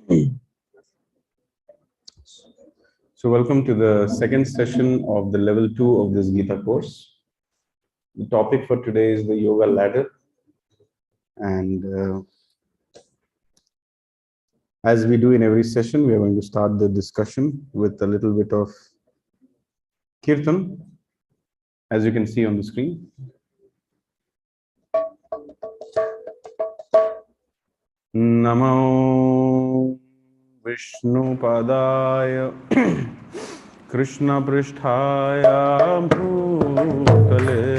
So welcome to the second session of the level 2 of this Gita course. The topic for today is the yoga ladder. And as we do in every session, we are going to start the discussion with a little bit of Kirtan, as you can see on the screen. Namo Vishnu Padaya Krishna Pristhaya Bhutale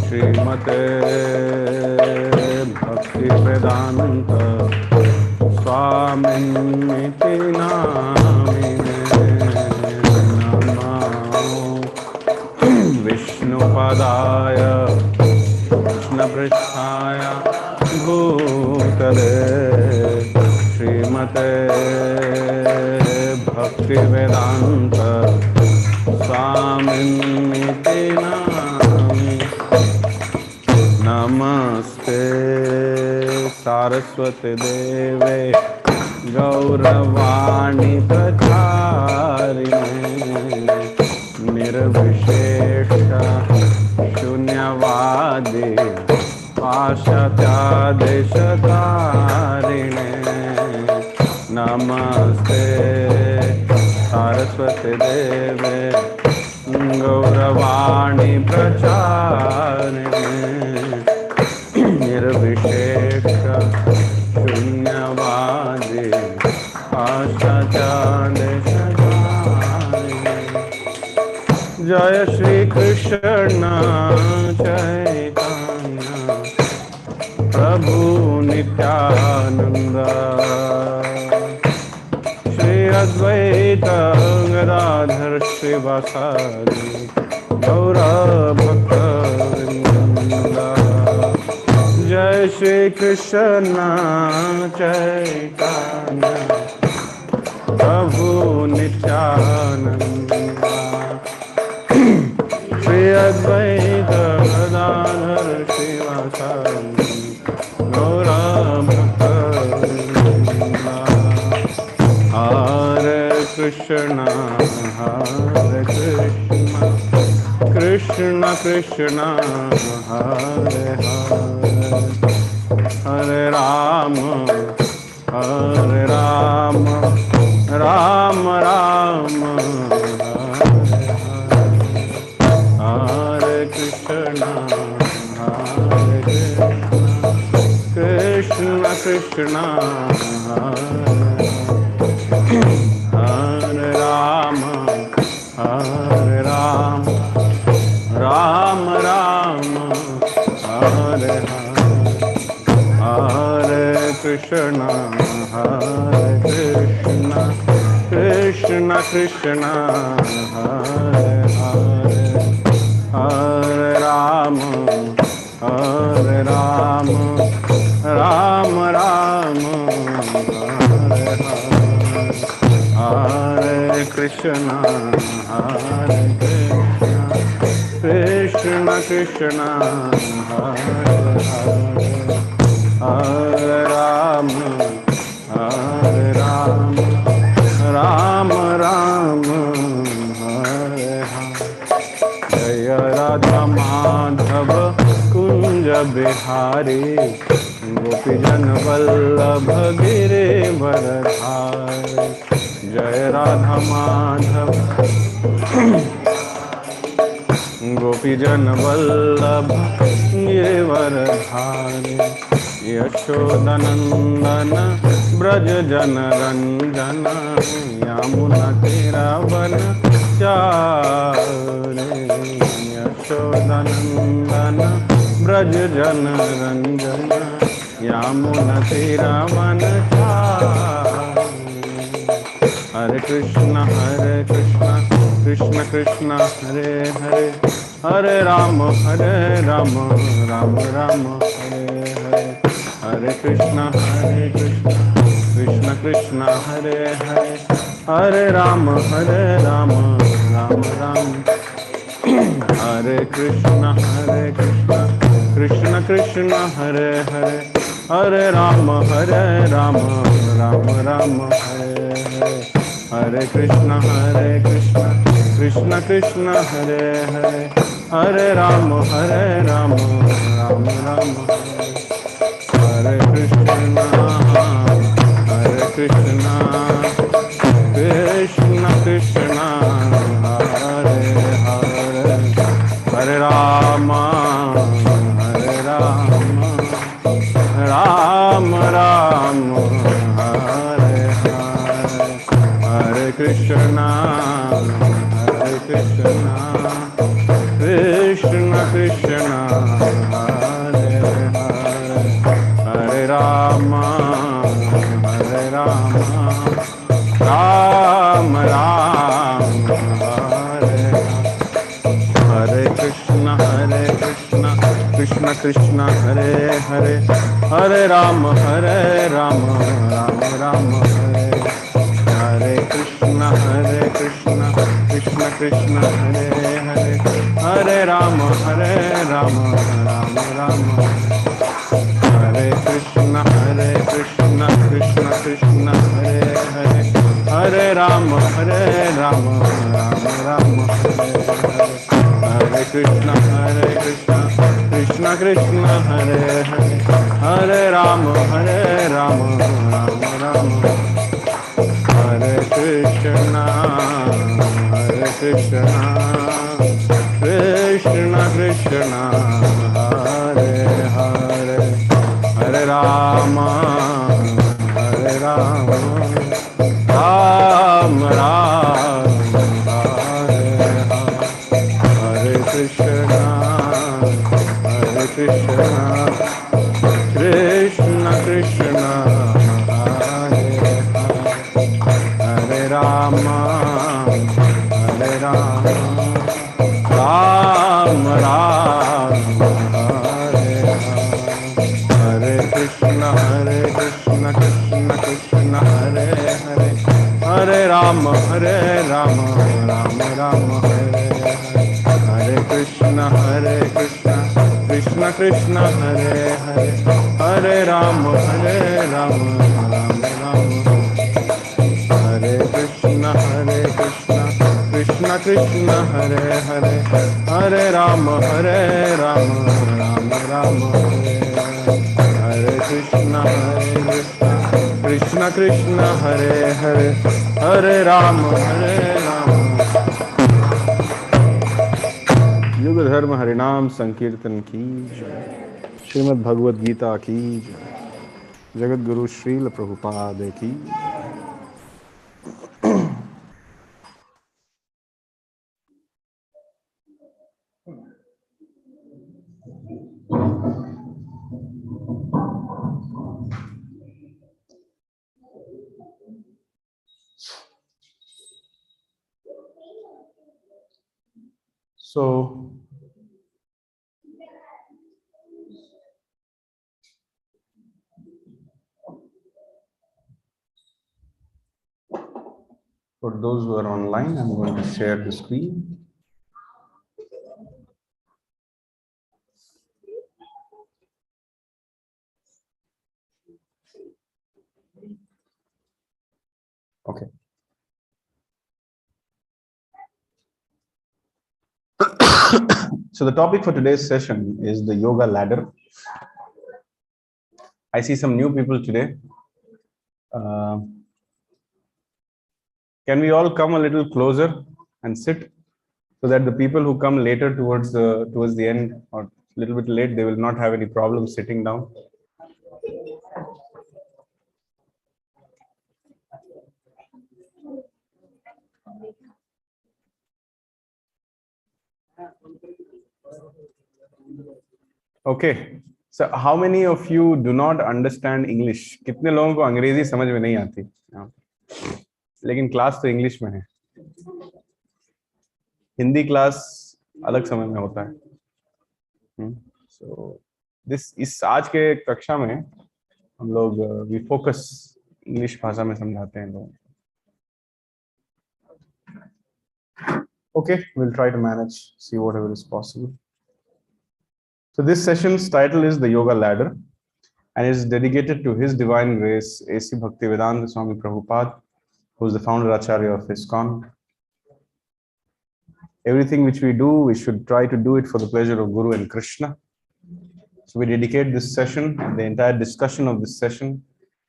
Srimate Bhakti Vedanta Swamiti Namine Namo Vishnu Padaya Krishna Pristhaya Bhutale Srimate Bhakti Vedanta Swamiti Namine Namaste Saraswati Deve Gauravani Pracharine Nirvishesha Shunyavadi Pashatyadeshatarine Namaste Saraswati Deve Gauravani Pracharine Nirvishesha Shunyavadi Pashatyadeshatarine Jaya Shri Krishna Chaitanya Prabhu Nityananda Shri Advaita Gadadhar Srivasadi Gaura Bhakta Jai Shri Krishna Chaitanya Prabhu Nityananda Shri Advaita Gadadhar Srivasadi Gaura Bhakta Hare Krishna Krishna Krishna Hare Hare Hare Rama Rama Rama Hare Krishna Krishna Krishna Hare Rama Rama Rama Hare Hare Hare Krishna Krishna Krishna Hare Hare Hare Rama Rama Rama Hare Hare Hare Krishna Krishna Krishna Hare Hare Hare Rama Rama Rama Hare Hare Jaya Radha Madhava Kunja Bihari Gopijan Vallabha Girivardhari Jaya Radha Madhava Gopijan Vallabha Girivardhari Yashodanandana Braja Jana Ranjana Yamuna Tiravana Chare Yashodanandana Braja Jana Ranjana Yamuna Tiravana Chare Hare Krishna Krishna Krishna Hare Hare Hare Rama Rama Rama Hare Hare Hare Krishna Krishna Krishna Hare Hare Hare Rama Rama Rama Hare Krishna Krishna Krishna Hare Hare Hare Rama, Rama Rama, Hare Hare. Hare Krishna, Krishna Krishna, Hare Hare. Hare Rama, Rama Rama, Hare Krishna, Krishna Krishna, Hare Hare. Hare Rama, Rama Rama, Hare Hare. Hare Krishna, Krishna Krishna, Hare Hare. Hare Rama, Rama Rama, Hare Hare. Krishna, Krishna Krishna, Hare Hare. Hare Rama, Rama Rama, Hare Hare. Krishna, Krishna Krishna, Hare Hare. Hare Rama, Rama Rama, Hare Krishna, Krishna Krishna, Hare Hare. Hare Rama, Rama Rama, Hare Hare. Hare Krishna, Krishna Krishna, Hare Hare. Hare Rama, Rama Rama, Hare Krishna, Krishna Krishna, Hare Hare. Hare Rama, Rama Rama, Hare Hare. Hare Krishna, Krishna Krishna, Hare Hare. Hare Rama, Rama Rama, Hare Hare. Hare Krishna, Krishna Krishna, Hare Hare. Hare Rama, Rama Rama, Hare Hare. Hare Krishna, Krishna Krishna, Hare Hare. Hare Rama, Rama Rama, Hare Krishna, Krishna Krishna, Hare Hare. Hare Rama, Rama Rama, Hare Krishna, Krishna Krishna, Hare Hare. Hare Rama, युग धर्म हरिनाम संकीर्तन की जय। श्रीमद् भगवद गीता की जय। जगत गुरु श्रील प्रभुपाद की। So for those who are online, I'm going to share the screen. Okay. So the topic for today's session is the yoga ladder. I see some new people today. Can we all come a little closer and sit so that the people who come later towards the end or a little bit late, they will not have any problem sitting down. Okay. So how many of you do not understand English? कितने लोगों को अंग्रेजी समझ में नहीं आती? लेकिन class तो इंग्लिश में है. हिंदी क्लास अलग समय में होता है. So इस आज के कक्षा में हम लोग वी फोकस इंग्लिश भाषा में समझाते हैं लोग. Okay, we'll try to manage, see whatever is possible. So this session's title is the yoga ladder, and is dedicated to His Divine Grace, A.C. Bhaktivedanta Swami Prabhupada, who is the founder Acharya of ISKCON. Everything which we do, we should try to do it for the pleasure of Guru and Krishna. So we dedicate this session, the entire discussion of this session,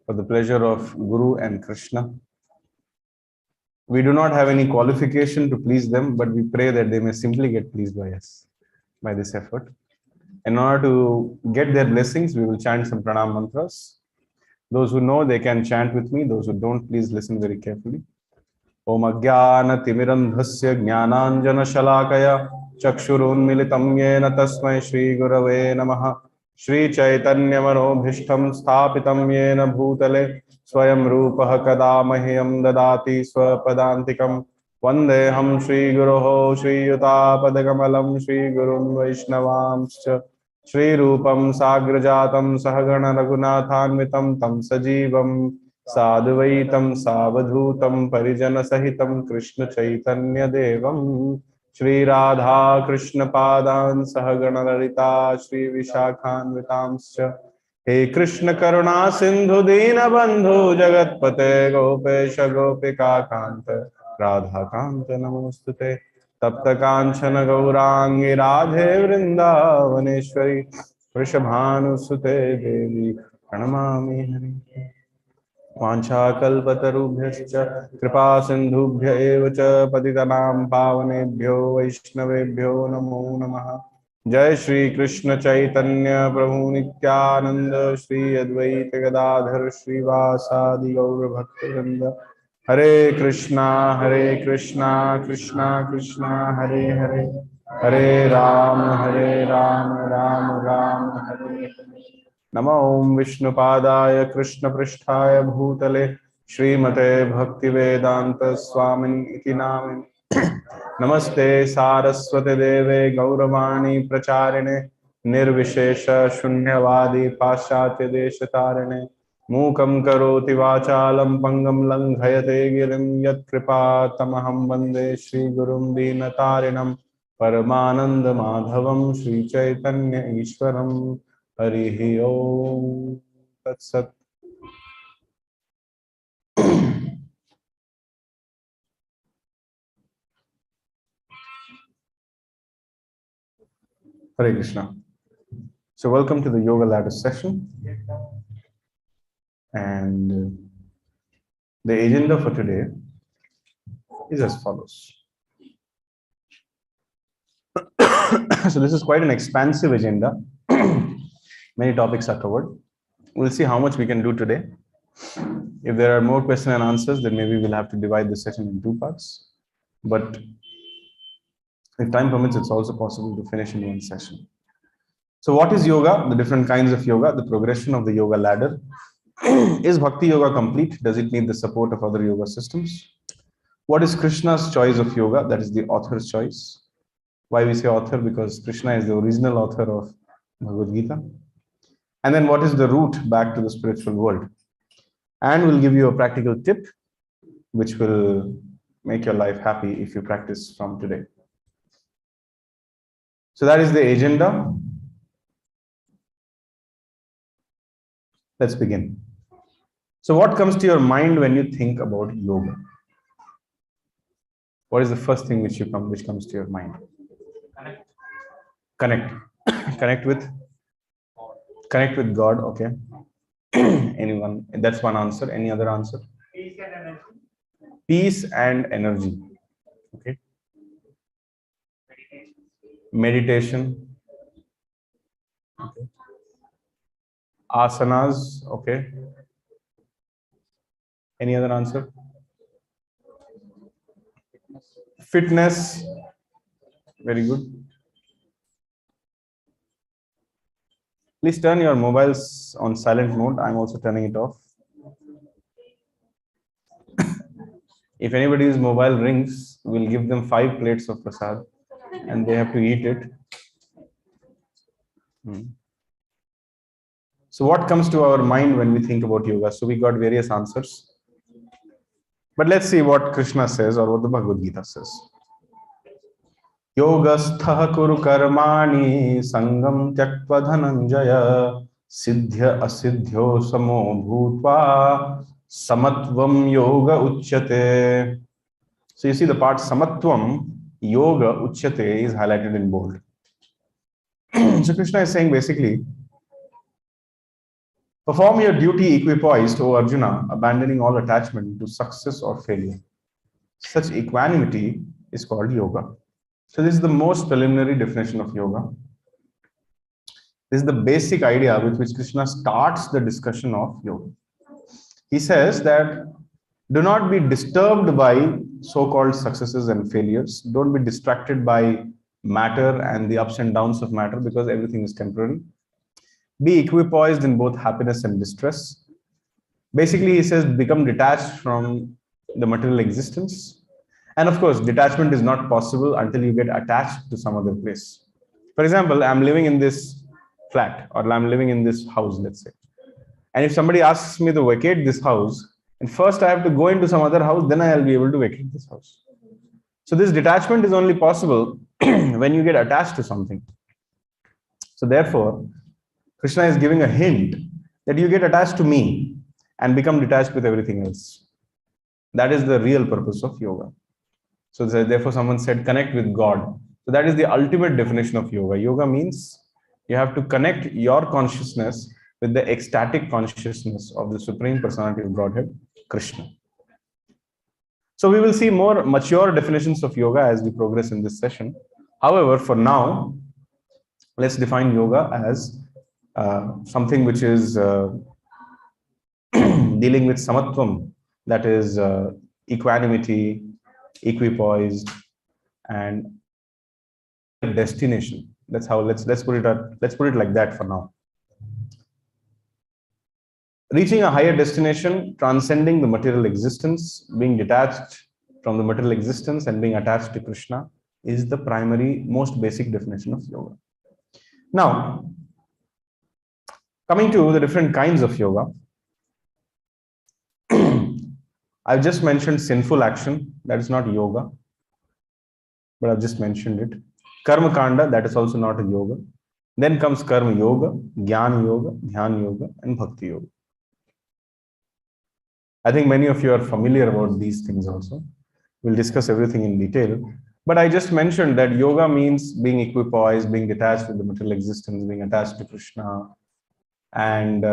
for the pleasure of Guru and Krishna. We do not have any qualification to please them, but we pray that they may simply get pleased by us, by this effort. In order to get their blessings, we will chant some pranam mantras. Those who know, they can chant with me. Those who don't, please listen very carefully. Om Ajnana Timirandhasya Jnananjana Shalakaya Chakshurunmilitam Yena Tasmai Shri Gurave Namaha Shri Chaitanya Manobhishtam Sthapitam Yena Bhutale Swayam Rupaha Kada Mahyam Dadati Swapadantikam Vandeham Shri Guroho Shri Yutapadagammalam Shri Gurun Vaishnavamscha Shri Rupam Sagrajatam Sahagana Raghunathanvitam Tam Sajivam Sadvaitam Savadhutam Parijana Sahitam Krishna Chaitanya Devam Shri Radha Krishna Padan Sahagana Lalita Shri Vishakhanvitamscha He Krishna Karuna Sindhu Dina Bandhu Jagatpate Gopesha Gopika Kanta Radha Kanta Namostute Tapta Kanchana Gaurangi Radhe Vrindavaneshwari Vrishabhanusute Devi Pranamami Hari Vanchakalpatarubhyascha Kripa Sindhubhya eva cha Patitanam Pavanebhyo Vaishnavebhyo Namo Namaha Jai Shri Krishna Chaitanya Prabhu Nityananda Shri Advaita Gadadhar Shri Vasadi Gaura Bhaktivinoda Hare Krishna Krishna Krishna Hare Hare Hare Ram Ram Ram Hare Hare Namo Om Vishnupadaya Krishna Pristhaya Bhutale Srimate Bhaktivedanta Swamin iti Namin Namaste Saraswate Deve Gauravani Pracharine Nirvishesha Shunyavadi Paschatya Deshatarine Mukam Karoti Vachalam Pangam Langhayate Girim Yat Kripa Tamaham Vande Shri Gurum Dinatarinam Paramananda Madhavam Shri Chaitanya Ishwaram Harihi Om Tat Sat. Hare Krishna. So welcome to the Yoga Ladder session. And the agenda for today is as follows. So this is quite an expansive agenda. Many topics are covered. We'll see how much we can do today. If there are more questions and answers, then maybe we'll have to divide the session in two parts. But if time permits, it's also possible to finish in one session. So what is yoga? The different kinds of yoga, the progression of the yoga ladder. Is Bhakti Yoga complete? Does it need the support of other yoga systems? What is Krishna's choice of yoga? That is the author's choice. Why we say author? Because Krishna is the original author of Bhagavad Gita. And then what is the route back to the spiritual world? And we'll give you a practical tip, which will make your life happy if you practice from today. So that is the agenda. Let's begin. So what comes to your mind when you think about yoga? What is the first thing which comes to your mind? Connect. Connect with God. Okay. Anyone? That's one answer. Any other answer? Peace and energy. Okay. Meditation. Okay. Asanas. Okay. Any other answer? Fitness. Very good. Please turn your mobiles on silent mode. I'm also turning it off. If anybody's mobile rings, we'll give them 5 plates of prasad and they have to eat it. So what comes to our mind when we think about yoga? So we got various answers. But let's see what Krishna says or what the Bhagavad Gita says. Yogastha kuru karmani sangam tyaktva dhananjaya Siddhya asiddhyo samo bhutva samatvam yoga uchyate. So you see the part samatvam yoga uchyate is highlighted in bold. So Krishna is saying basically, perform your duty equipoised, O Arjuna, abandoning all attachment to success or failure. Such equanimity is called yoga. So this is the most preliminary definition of yoga. This is the basic idea with which Krishna starts the discussion of yoga. He says that do not be disturbed by so-called successes and failures. Don't be distracted by matter and the ups and downs of matter, because everything is temporary. Be equipoised in both happiness and distress. Basically, he says, become detached from the material existence. And of course, detachment is not possible until you get attached to some other place. For example, I'm living in this flat, or I'm living in this house, let's say. And if somebody asks me to vacate this house, and first I have to go into some other house, then I'll be able to vacate this house. So this detachment is only possible when you get attached to something. So therefore, Krishna is giving a hint that you get attached to me and become detached with everything else. That is the real purpose of yoga. So therefore someone said connect with God. So that is the ultimate definition of yoga. Yoga means you have to connect your consciousness with the ecstatic consciousness of the Supreme Personality of Godhead, Krishna. So we will see more mature definitions of yoga as we progress in this session. However, for now, let's define yoga as something which is dealing with samatvam, that is equanimity, equipoised, and destination. That's how let's put it like that for now. Reaching a higher destination, transcending the material existence, being detached from the material existence and being attached to Krishna is the primary, most basic definition of yoga. Now, coming to the different kinds of yoga, I've just mentioned sinful action. That is not yoga, but I've just mentioned it. Karma Kanda, that is also not a yoga. Then comes Karma Yoga, Jnana Yoga, Dhyana Yoga, and Bhakti Yoga. I think many of you are familiar about these things also. We'll discuss everything in detail. But I just mentioned that yoga means being equipoised, being detached with the material existence, being attached to Krishna, and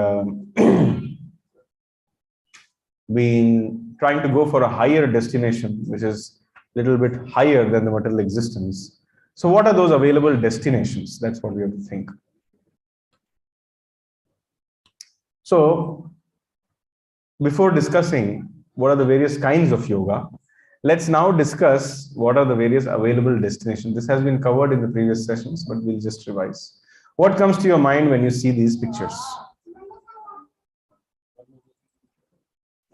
trying to go for a higher destination, which is a little bit higher than the material existence. So what are those available destinations? That's what we have to think. So before discussing what are the various kinds of yoga, let's now discuss what are the various available destinations. This has been covered in the previous sessions, but we'll just revise. What comes to your mind when you see these pictures?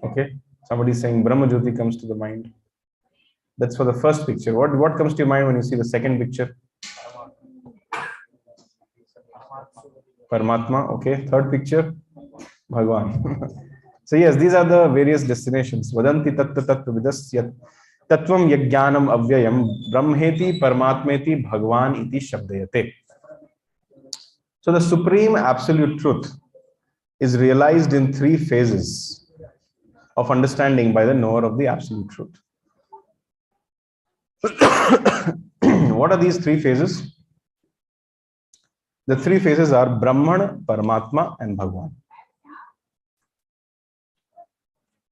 Okay, somebody is saying Brahma Jyoti comes to the mind. That's for the first picture. What comes to your mind when you see the second picture? Paramatma. Okay, third picture? Bhagwan. So yes, these are the various destinations. Vadanti tattva tattva vidasyat tattvam yajnanam avyayam brahmeti paramatmeti bhagwan iti shabdayate. So the supreme absolute truth is realized in three phases of understanding by the knower of the absolute truth. What are these three phases? The three phases are Brahman, Paramatma, and Bhagwan.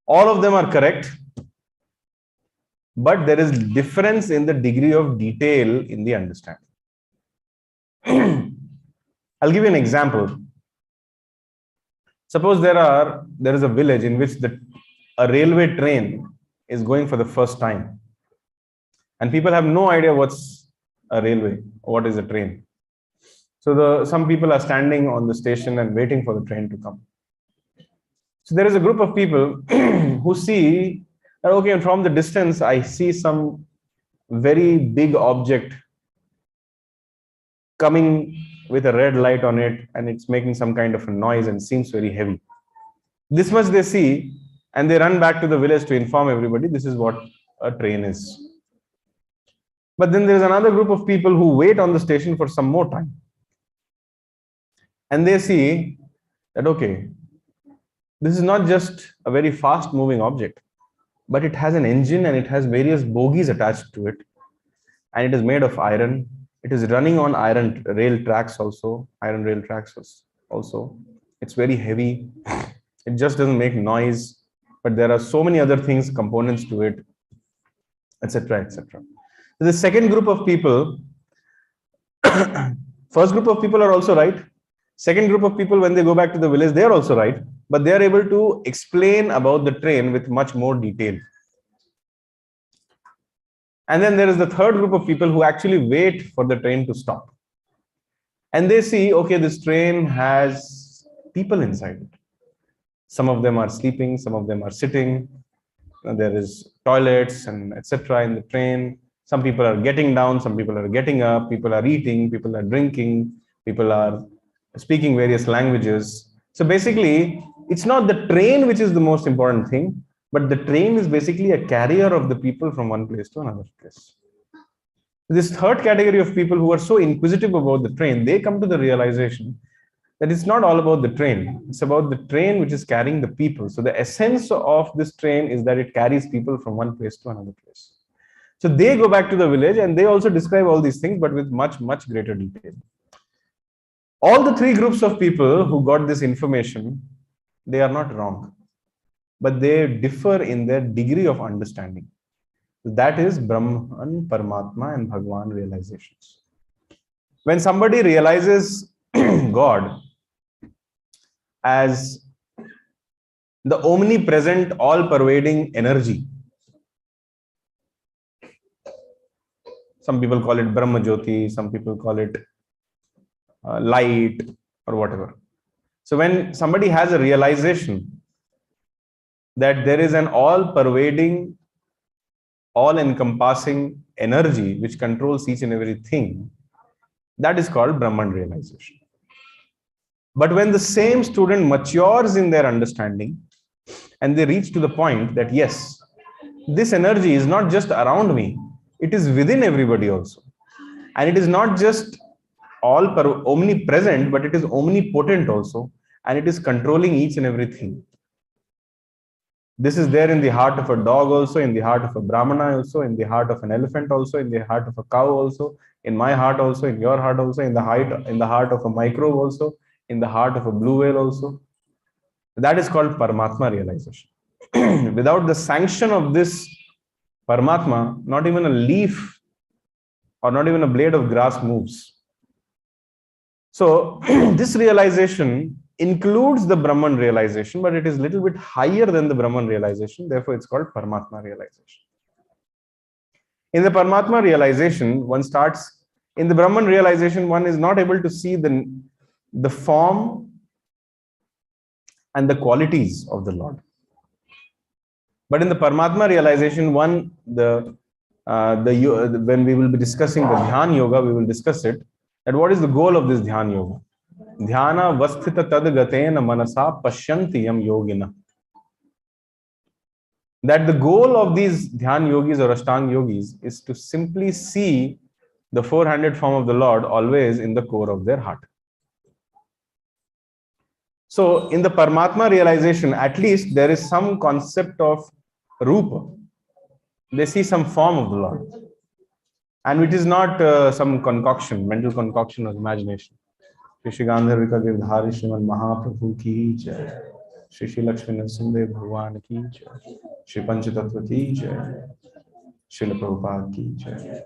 All of them are correct, but there is difference in the degree of detail in the understanding. I'll give you an example. Suppose there is a village in which a railway train is going for the first time, and people have no idea what's a railway or what is a train. So some people are standing on the station and waiting for the train to come. So there is a group of people who see that, okay, and from the distance, I see some very big object coming with a red light on it, and it's making some kind of a noise and seems very heavy. This much they see, and they run back to the village to inform everybody this is what a train is. But then there is another group of people who wait on the station for some more time. And they see that, okay, this is not just a very fast moving object, but it has an engine and it has various bogies attached to it, and it is made of iron. It is running on iron rail tracks also, also. It's very heavy. It just doesn't make noise, but there are so many other things, components to it, etc., etc. The second group of people, first group of people are also right. Second group of people, when they go back to the village, they are also right, but they are able to explain about the train with much more detail. And then there is the third group of people who actually wait for the train to stop. And they see, okay, this train has people inside it. Some of them are sleeping, some of them are sitting. There is toilets and etc. in the train. Some people are getting down, some people are getting up, people are eating, people are drinking, people are speaking various languages. So basically, it's not the train which is the most important thing, but the train is basically a carrier of the people from one place to another place. This third category of people who are so inquisitive about the train, they come to the realization that it's not all about the train. It's about the train which is carrying the people. So the essence of this train is that it carries people from one place to another place. So they go back to the village and they also describe all these things, but with much, much greater detail. All the three groups of people who got this information, they are not wrong, but they differ in their degree of understanding. That is Brahman, Paramatma, and Bhagwan realizations. When somebody realizes God as the omnipresent, all-pervading energy, some people call it Brahma Jyoti, some people call it light or whatever. So when somebody has a realization that there is an all-pervading, all-encompassing energy which controls each and everything, that is called Brahman realization. But when the same student matures in their understanding and they reach to the point that, yes, this energy is not just around me, it is within everybody also. And it is not just all omnipresent, but it is omnipotent also. And it is controlling each and everything. This is there in the heart of a dog also, in the heart of a Brahmana also, in the heart of an elephant also, in the heart of a cow also, in my heart also, in your heart also, in the heart of a microbe also, in the heart of a blue whale also. That is called Paramatma realization. Without the sanction of this Paramatma, not even a leaf or not even a blade of grass moves. So this realization includes the Brahman realization, but it is a little bit higher than the Brahman realization. Therefore, it's called Paramatma realization. In the Paramatma realization, one starts, in the Brahman realization, one is not able to see the form and the qualities of the Lord. But in the Paramatma realization, when we will be discussing the Dhyana Yoga, we will discuss it, that what is the goal of this Dhyana Yoga? Dhyana vasthita tadgatena manasa pashyantiyam yogina. That the goal of these Dhyana yogis or Ashtanga yogis is to simply see the four-handed form of the Lord always in the core of their heart. So in the Paramatma realization, at least there is some concept of Rupa. They see some form of the Lord. And it is not some concoction, mental concoction or imagination. Shri Gandharvika Girdhari Shriman Mahaprabhu ki jai. Shri Lakshmi Narasimha Bhagwan ki jai. Shri Panchatattva ki jai. Srila Prabhupada ki jai.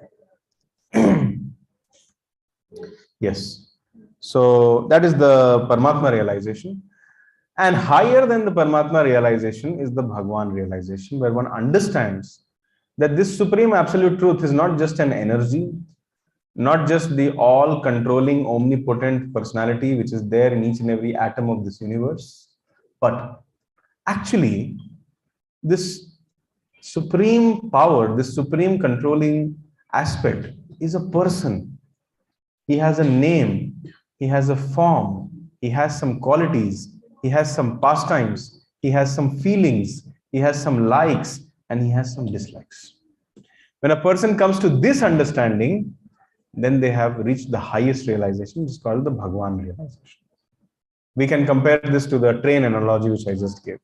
Yes. So that is the Paramatma realization. And higher than the Paramatma realization is the Bhagwan realization, where one understands that this supreme absolute truth is not just an energy, not just the all-controlling, omnipotent personality which is there in each and every atom of this universe, but actually this supreme power, this supreme controlling aspect is a person. He has a name, he has a form, he has some qualities, he has some pastimes, he has some feelings, he has some likes, and he has some dislikes. When a person comes to this understanding, then they have reached the highest realization, which is called the Bhagwan realization. We can compare this to the train analogy which I just gave.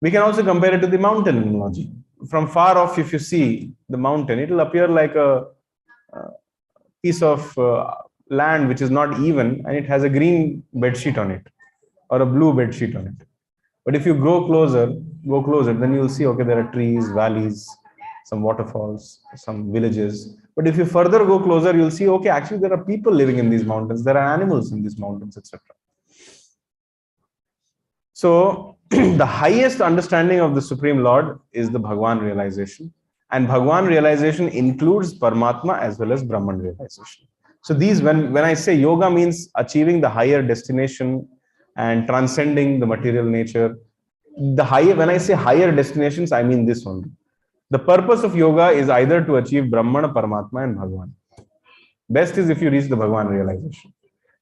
We can also compare it to the mountain analogy. From far off, if you see the mountain, it will appear like a piece of land which is not even, and it has a green bed sheet on it or a blue bed sheet on it. But if you go closer, then you will see, okay, there are trees, valleys, some waterfalls, some villages. But if you further go closer, you'll see, okay, actually there are people living in these mountains, there are animals in these mountains, etc. So the highest understanding of the Supreme Lord is the Bhagwan realization. And Bhagwan realization includes Paramatma as well as Brahman realization. So these, when I say yoga means achieving the higher destination and transcending the material nature, when I say higher destinations, I mean this only. The purpose of yoga is either to achieve Brahman, Paramatma and Bhagwan. Best is if you reach the Bhagwan realization.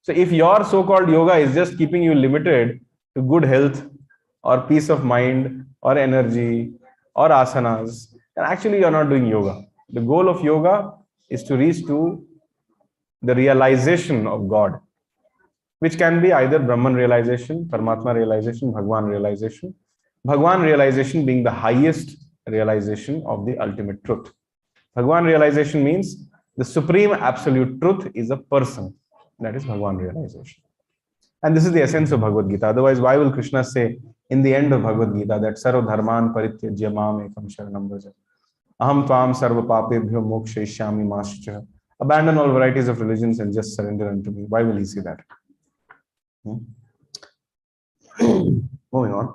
So if your so-called yoga is just keeping you limited to good health or peace of mind or energy or asanas, then actually you're not doing yoga. The goal of yoga is to reach to the realization of God, which can be either Brahman realization, Paramatma realization, Bhagwan realization. Bhagwan realization being the highest realization of the ultimate truth. Bhagwan realization means the supreme absolute truth is a person. That is Bhagwan realization. And this is the essence of Bhagavad Gita. Otherwise, why will Krishna say in the end of Bhagavad Gita that Sarva Dharman Parityajya Mam Ekam Sharanam Vraja Aham Tvam Sarva Papebhyo Mokshayishyami Mascha. Abandon all varieties of religions and just surrender unto me. Why will he say that? Moving on.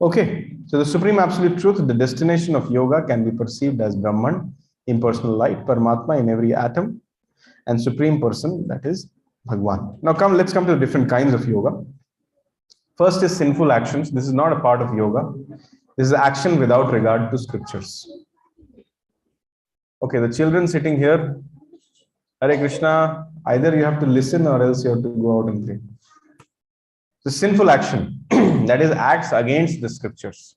Okay, so the supreme absolute truth, the destination of yoga can be perceived as Brahman, impersonal light, Paramatma in every atom, and supreme person, that is Bhagwan. Now let's come to the different kinds of yoga. First is sinful actions. This is not a part of yoga. This is action without regard to scriptures. Okay, the children sitting here, Hare Krishna, either you have to listen or else you have to go out and pray. The sinful action, that is acts against the scriptures.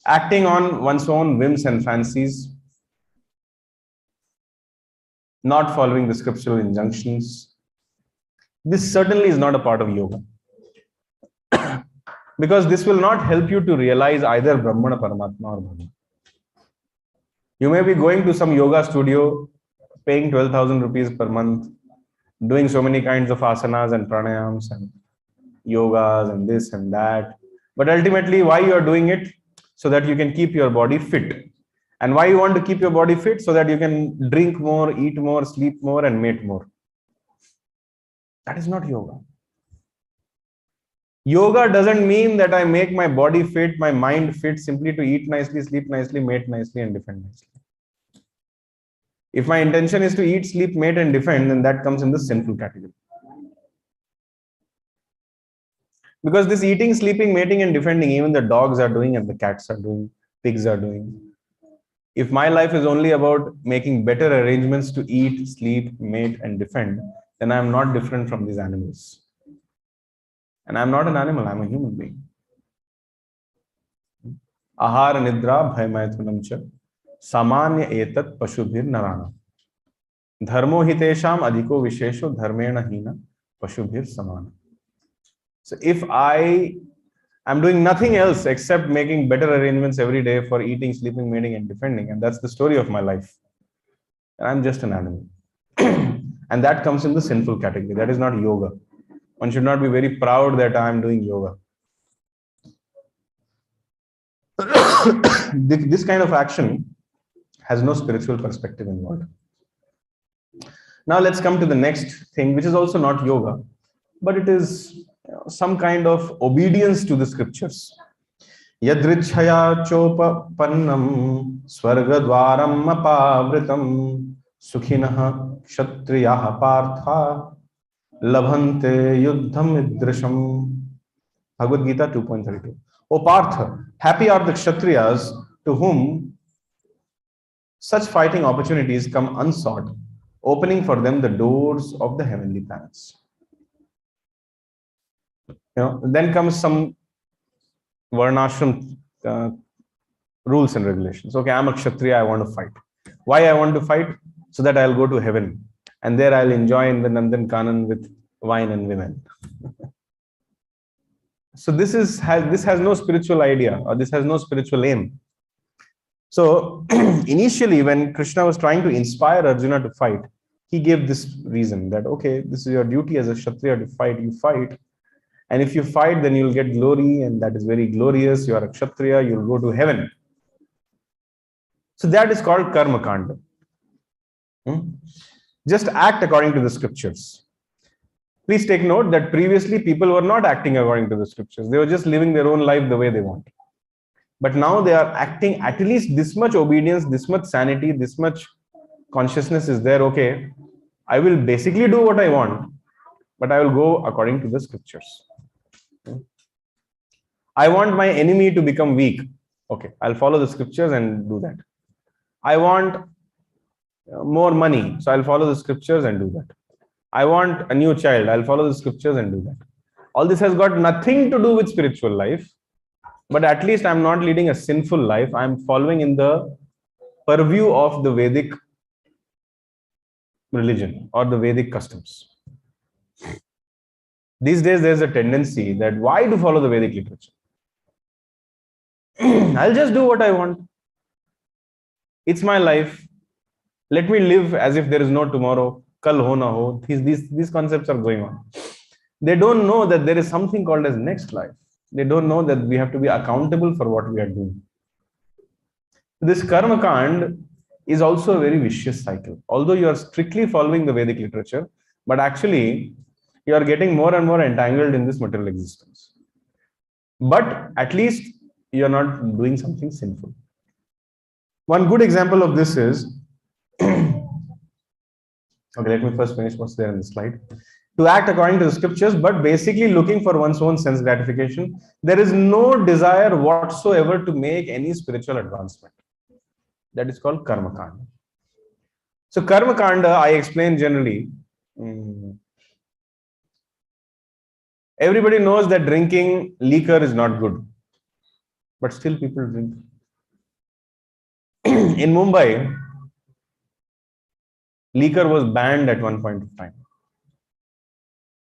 Acting on one's own whims and fancies, not following the scriptural injunctions. This certainly is not a part of yoga. Because this will not help you to realize either Brahman, Paramatma or Bhagwan. You may be going to some yoga studio, paying 12,000 rupees per month, doing so many kinds of asanas and pranayams and yogas and this and that. But ultimately, why you are doing it? So that you can keep your body fit. And why you want to keep your body fit? So that you can drink more, eat more, sleep more, and mate more. That is not yoga. Yoga doesn't mean that I make my body fit, my mind fit, simply to eat nicely, sleep nicely, mate nicely, and defend nicely. If my intention is to eat, sleep, mate, and defend, then that comes in the sinful category. Because this eating, sleeping, mating, and defending, even the dogs are doing and the cats are doing, pigs are doing. If my life is only about making better arrangements to eat, sleep, mate, and defend, then I'm not different from these animals. And I'm not an animal, I'm a human being. Ahar nidra bhay maithunam cha samanya etat pashubhir narana. Dharmo hitesham adhiko vishesho dharmena hina pashubhir samana. So if I am doing nothing else except making better arrangements every day for eating, sleeping, mating, and defending, and that's the story of my life, I'm just an animal. And that comes in the sinful category. That is not yoga. One should not be very proud that I am doing yoga. This kind of action has no spiritual perspective involved. Now let's come to the next thing, which is also not yoga, but it is some kind of obedience to the scriptures. Yadrichaya chopapannam swargadwaram apavritam sukhinah kshatriyah partha labhante yuddham idrisham. Bhagavad Gita 2.32. O Partha, happy are the Kshatriyas to whom such fighting opportunities come unsought, opening for them the doors of the heavenly planets. Then comes some varnashram rules and regulations. Okay, I'm a Kshatriya, I want to fight. Why I want to fight? So that I'll go to heaven. And there I'll enjoy in the Nandan Kanan with wine and women. So this has no spiritual idea, or this has no spiritual aim. So initially, when Krishna was trying to inspire Arjuna to fight, he gave this reason that, okay, this is your duty as a Kshatriya to fight. You fight. And if you fight, then you'll get glory, and that is very glorious. You are a Kshatriya, you'll go to heaven. So that is called Karma Kanda. Just act according to the scriptures. Please take note that previously people were not acting according to the scriptures. They were just living their own life the way they want. But now they are acting at least this much obedience, this much sanity, this much consciousness is there. Okay, I will basically do what I want, but I will go according to the scriptures. I want my enemy to become weak. Okay, I'll follow the scriptures and do that. I want more money, so I'll follow the scriptures and do that. I want a new child, I'll follow the scriptures and do that. All this has got nothing to do with spiritual life, but at least I'm not leading a sinful life. I'm following in the purview of the Vedic religion or the Vedic customs. These days, there's a tendency that why to follow the Vedic literature? I'll just do what I want. It's my life. Let me live as if there is no tomorrow. Kal ho na ho. These concepts are going on. They don't know that there is something called as next life. They don't know that we have to be accountable for what we are doing. This karma kand is also a very vicious cycle. Although you are strictly following the Vedic literature, but actually you are getting more and more entangled in this material existence. But at least you are not doing something sinful. One good example of this is, okay, let me first finish what's there in the slide. To act according to the scriptures, but basically looking for one's own sense gratification. There is no desire whatsoever to make any spiritual advancement. That is called karma kanda. So karma kanda, I explain generally. Everybody knows that drinking liquor is not good, but still people drink. In Mumbai, liquor was banned at one point of time,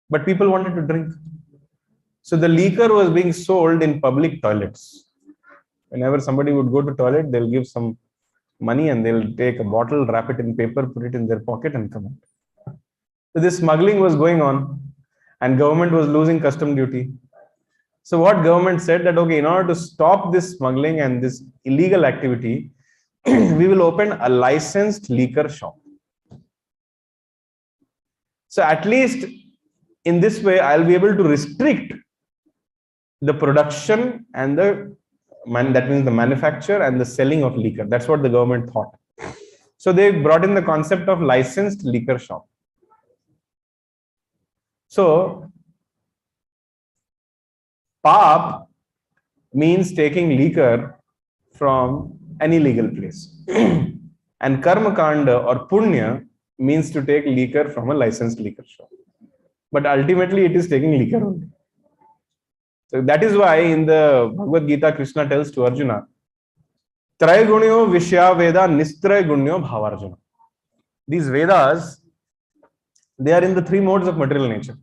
but people wanted to drink. So the liquor was being sold in public toilets. Whenever somebody would go to toilet, they'll give some money and they'll take a bottle, wrap it in paper, put it in their pocket and come out. So this smuggling was going on and government was losing custom duty. So what government said that, okay, in order to stop this smuggling and this illegal activity, we will open a licensed liquor shop. So at least in this way, I'll be able to restrict the production and that means the manufacture and the selling of liquor. That's what the government thought. So they brought in the concept of licensed liquor shop. So pap means taking liquor from an illegal place. And karma kanda or punya means to take liquor from a licensed liquor shop. But ultimately it is taking liquor only. So that is why in the Bhagavad Gita, Krishna tells to Arjuna, Traigunyo Vishya Veda Nistraigunyo Bhavarjuna. These Vedas, they are in the three modes of material nature.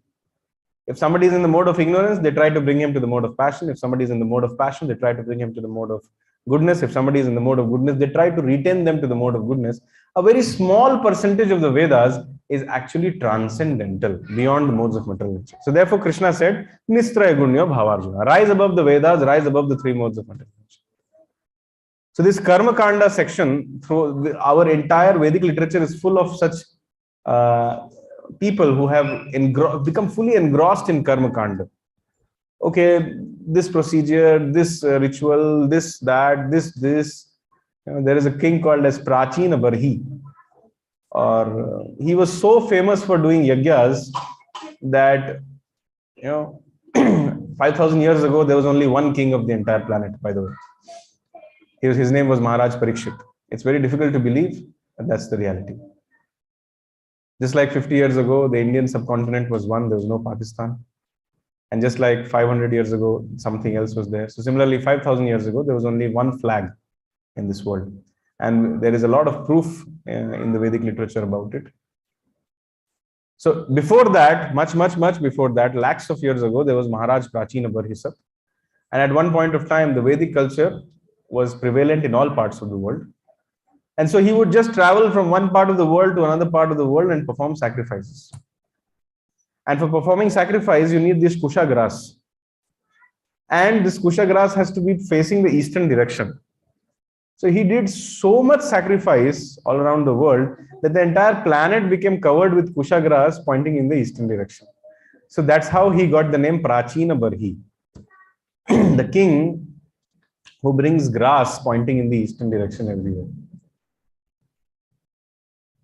If somebody is in the mode of ignorance, they try to bring him to the mode of passion. If somebody is in the mode of passion, they try to bring him to the mode of goodness. If somebody is in the mode of goodness, they try to retain them to the mode of goodness. A very small percentage of the Vedas is actually transcendental, beyond the modes of material nature. So therefore, Krishna said, Nistrayagunyo Bhavarjuna. Rise above the Vedas, rise above the three modes of material nature. So this Karma Kanda section, through our entire Vedic literature is full of such people who have become fully engrossed in Karma Kanda. Okay, this procedure, this ritual, this, that, this. You know, there is a king called as Prachina Barhi. Or he was so famous for doing yagyas that, 5,000 years ago, there was only one king of the entire planet, by the way. His name was Maharaj Parikshit. It's very difficult to believe, but that's the reality. Just like 50 years ago, the Indian subcontinent was one, there was no Pakistan. And just like 500 years ago, something else was there. So similarly, 5,000 years ago, there was only one flag. in this world. And there is a lot of proof in the Vedic literature about it. So before that, much before that, lakhs of years ago, there was Maharaj Prachina Barhisat. And at one point of time, the Vedic culture was prevalent in all parts of the world. And so he would just travel from one part of the world to another part of the world and perform sacrifices. And for performing sacrifice, you need this kusha grass. And this kusha grass has to be facing the eastern direction. So he did so much sacrifice all around the world that the entire planet became covered with kusha grass pointing in the eastern direction. So that's how he got the name Prachina Barhi, the king who brings grass pointing in the eastern direction everywhere.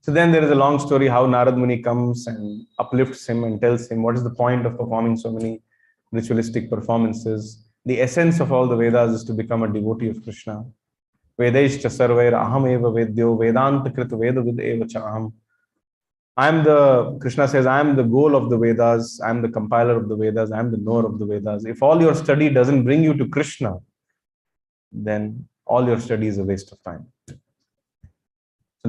So then there is a long story how Narad Muni comes and uplifts him and tells him what is the point of performing so many ritualistic performances. The essence of all the Vedas is to become a devotee of Krishna. Vedaishcha sarvair aham eva vedyo vedanta krit vedavid eva chaham. Krishna says, I am the goal of the Vedas, I am the compiler of the Vedas, I am the knower of the Vedas. If all your study doesn't bring you to Krishna, then all your study is a waste of time. So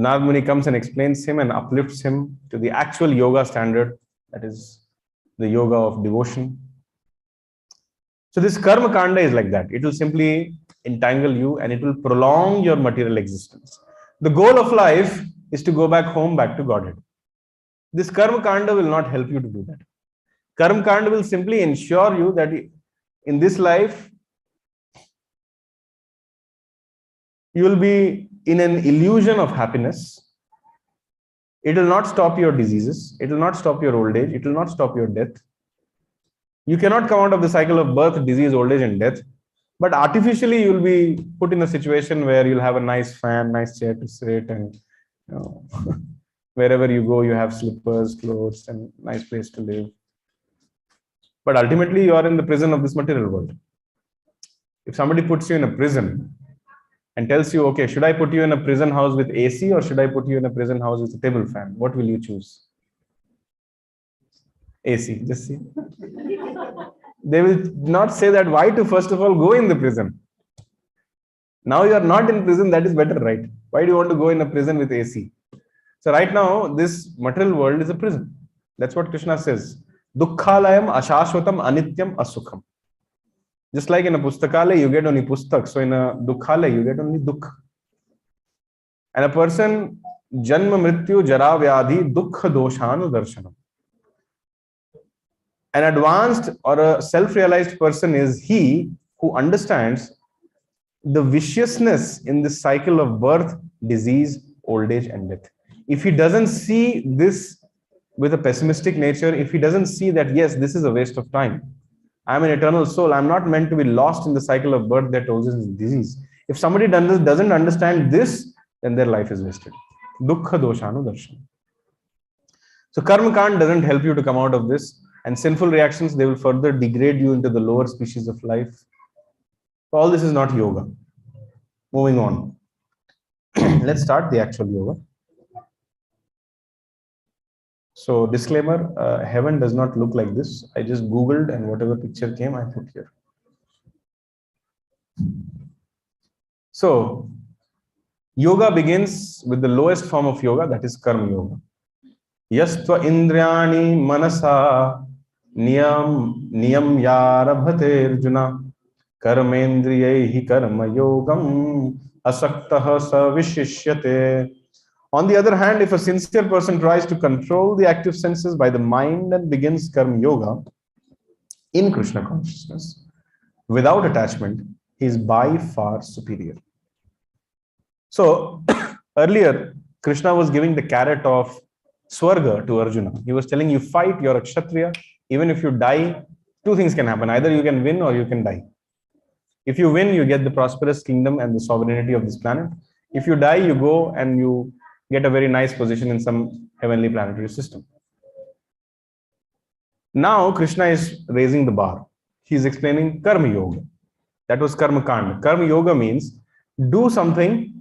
Narad Muni comes and explains him and uplifts him to the actual yoga standard, that is the yoga of devotion. So this karma kanda is like that. It will simply entangle you and it will prolong your material existence. The goal of life is to go back home, back to Godhead. This karma kanda will not help you to do that. Karma kanda will simply ensure you that in this life, you will be in an illusion of happiness. It will not stop your diseases. It will not stop your old age. It will not stop your death. You cannot come out of the cycle of birth, disease, old age, and death. But artificially, you will be put in a situation where you'll have a nice fan, nice chair to sit, and wherever you go, you have slippers, clothes, and nice place to live. But ultimately, you are in the prison of this material world. If somebody puts you in a prison and tells you, okay, should I put you in a prison house with AC or should I put you in a prison house with a table fan? What will you choose? AC, just see. They will not say that. Why to first of all go in the prison? Now you are not in prison, that is better, right? Why do you want to go in a prison with AC? So right now, this material world is a prison. That's what Krishna says. Dukkhalayam ashashvatam anityam asukham. Just like in a pustakala, you get only pustak. So in a dukkhala, you get only dukh. And a person, janma mrityu jara vyadhi dukkha doshanu darshanam. An advanced or a self-realized person is he who understands the viciousness in this cycle of birth, disease, old age, and death. If he doesn't see this with a pessimistic nature, if he doesn't see that, yes, this is a waste of time. I'm an eternal soul. I'm not meant to be lost in the cycle of birth, death, old age, and disease. If somebody doesn't understand this, then their life is wasted. Dukkha doshanu darshan. So karma kand doesn't help you to come out of this. And sinful reactions, they will further degrade you into the lower species of life. All this is not yoga. Moving on. Let's start the actual yoga. So disclaimer, heaven does not look like this. I just Googled and whatever picture came, I put here. So yoga begins with the lowest form of yoga, that is karma yoga. Yastva indriyani manasa niyam yarabhate Arjuna karmendriyehi karma yogam asaktaha savishishyate. On the other hand, if a sincere person tries to control the active senses by the mind and begins karma yoga in Krishna consciousness without attachment, he is by far superior. So earlier, Krishna was giving the carrot of Swarga to Arjuna. He was telling you, fight, you're a Kshatriya. Even if you die, two things can happen. Either you can win or you can die. If you win, you get the prosperous kingdom and the sovereignty of this planet. If you die, you go and you get a very nice position in some heavenly planetary system. Now, Krishna is raising the bar. He is explaining Karma Yoga. That was Karma Kanda. Karma Yoga means do something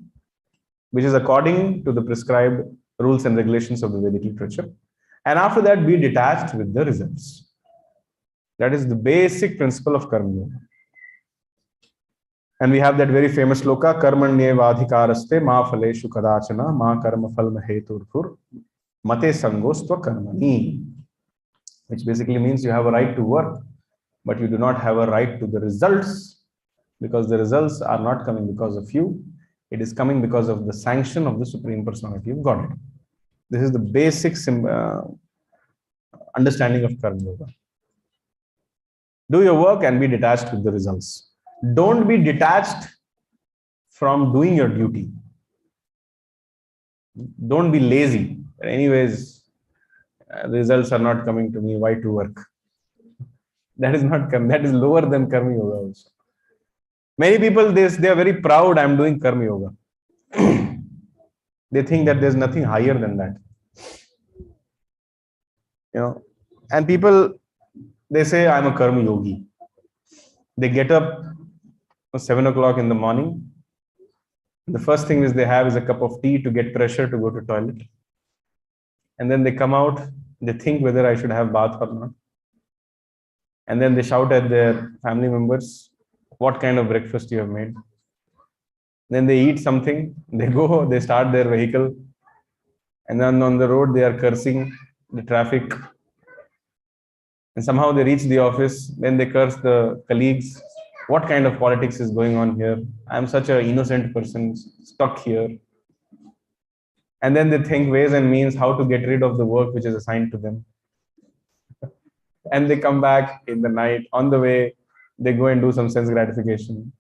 which is according to the prescribed rules and regulations of the Vedic literature. And after that, be detached with the results. That is the basic principle of Karma Yoga. And we have that very famous sloka, karmanyevadhikaraste ma phaleshu kadachana ma karma phalma heturphur mate sangostva karmani, which basically means you have a right to work, but you do not have a right to the results, because the results are not coming because of you. It is coming because of the sanction of the Supreme Personality of Godhead. This is the basic understanding of Karma Yoga. Do your work and be detached with the results. Don't be detached from doing your duty. Don't be lazy. Anyways, the results are not coming to me. Why to work? That is not karma. That is lower than Karma Yoga also. Many people, they are very proud, I'm doing Karma Yoga. They think that there's nothing higher than that. You know, and people, they say, I'm a Karma Yogi. They get up at 7 o'clock in the morning. The first thing is they have is a cup of tea to get pressure to go to toilet. And then they come out, they think whether I should have bath or not. And then they shout at their family members, what kind of breakfast you have made. Then they eat something, they go, they start their vehicle. And then on the road, they are cursing the traffic. And somehow they reach the office, then they curse the colleagues. What kind of politics is going on here? I'm such an innocent person stuck here. And then they think ways and means how to get rid of the work which is assigned to them. And they come back in the night. On the way, they go and do some sense gratification.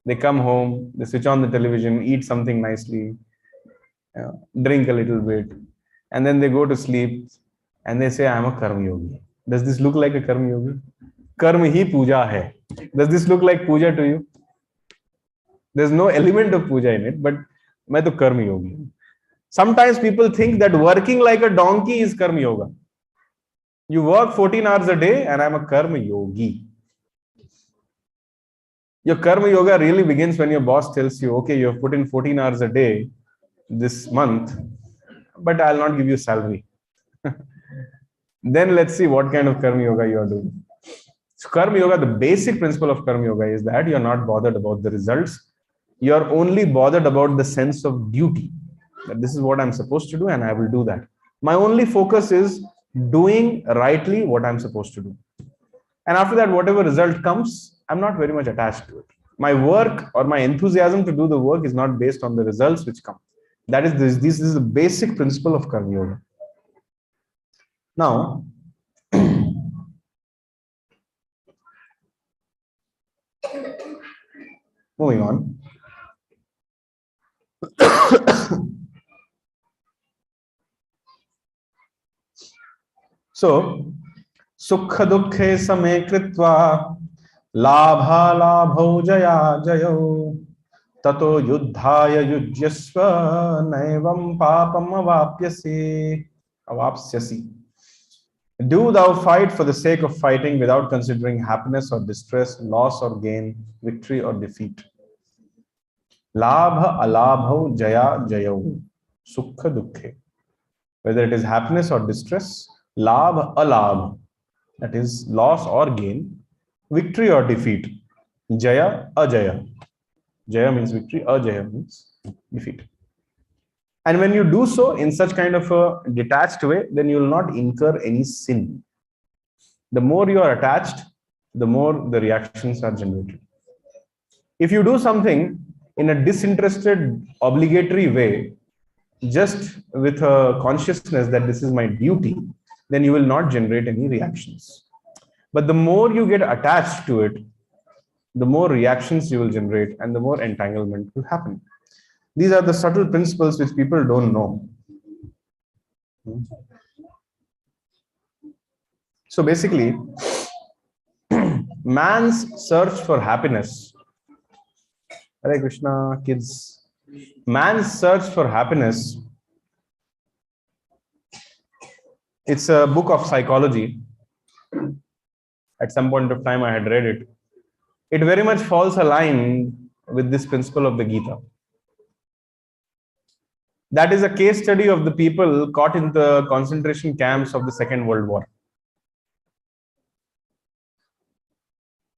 They come home, they switch on the television, eat something nicely, drink a little bit, and then they go to sleep and they say, I'm a Karma Yogi. Does this look like a Karma Yogi? Karma hi puja hai. Does this look like puja to you? There's no element of puja in it, but main to Karma Yogi. Sometimes people think that working like a donkey is Karma Yoga. You work 14 hours a day and I'm a Karma Yogi. Your Karma Yoga really begins when your boss tells you, okay, you have put in 14 hours a day this month, but I'll not give you salary. Then let's see what kind of Karma Yoga you are doing. So Karma Yoga, the basic principle of Karma Yoga is that you're not bothered about the results. You're only bothered about the sense of duty. That this is what I'm supposed to do and I will do that. My only focus is doing rightly what I'm supposed to do. And after that, whatever result comes, I'm not very much attached to it. My work or my enthusiasm to do the work is not based on the results which come. That is this is the basic principle of Karma Yoga. Now, moving on. So, sukha dukhe same kritva labha labho jaya jayo tato yuddhaya yujyasva naivam papam avapsyasi. Do thou fight for the sake of fighting without considering happiness or distress, loss or gain, victory or defeat. Labha alabho jaya jayo sukha dukhe. Whether it is happiness or distress, labh alabh, that is loss or gain, victory or defeat, jaya ajaya. Jaya means victory, ajaya means defeat. And when you do so in such kind of a detached way, then you will not incur any sin. The more you are attached, the more the reactions are generated. If you do something in a disinterested, obligatory way, just with a consciousness that this is my duty, then you will not generate any reactions. But the more you get attached to it, the more reactions you will generate and the more entanglement will happen. These are the subtle principles which people don't know. So basically, man's search for happiness, Hare Krishna, kids, man's search for happiness, it's a book of psychology. At some point of time I had read it. It very much falls aligned with this principle of the Gita. That is a case study of the people caught in the concentration camps of the Second World War.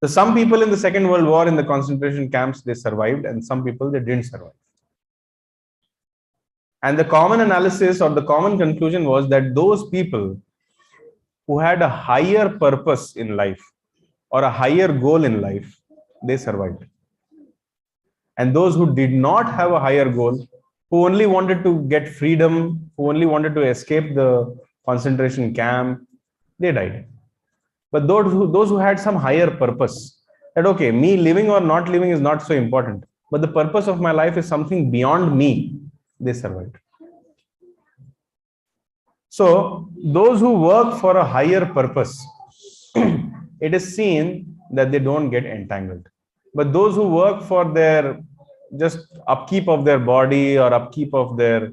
So some people in the Second World War in the concentration camps, they survived, and some people they didn't survive. And the common analysis or the common conclusion was that those people who had a higher purpose in life or a higher goal in life, they survived. And those who did not have a higher goal, who only wanted to get freedom, who only wanted to escape the concentration camp, they died. But those who had some higher purpose, that okay, me living or not living is not so important, but the purpose of my life is something beyond me, they survived. So those who work for a higher purpose, it is seen that they don't get entangled. But those who work for their just upkeep of their body or upkeep of their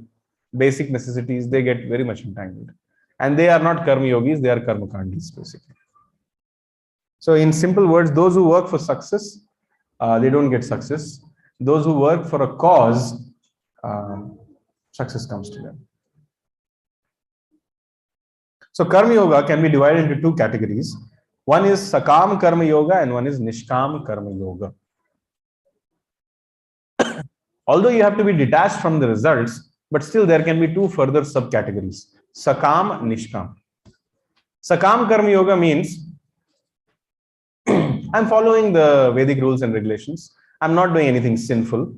basic necessities, they get very much entangled. And they are not karma yogis, they are karma kandis basically. So in simple words, those who work for success, they don't get success. Those who work for a cause, success comes to them. So karma yoga can be divided into two categories. One is sakam karma yoga and one is nishkam karma yoga. Although you have to be detached from the results, but still there can be two further subcategories, sakam, nishkam. Sakam karma yoga means I'm following the Vedic rules and regulations. I'm not doing anything sinful.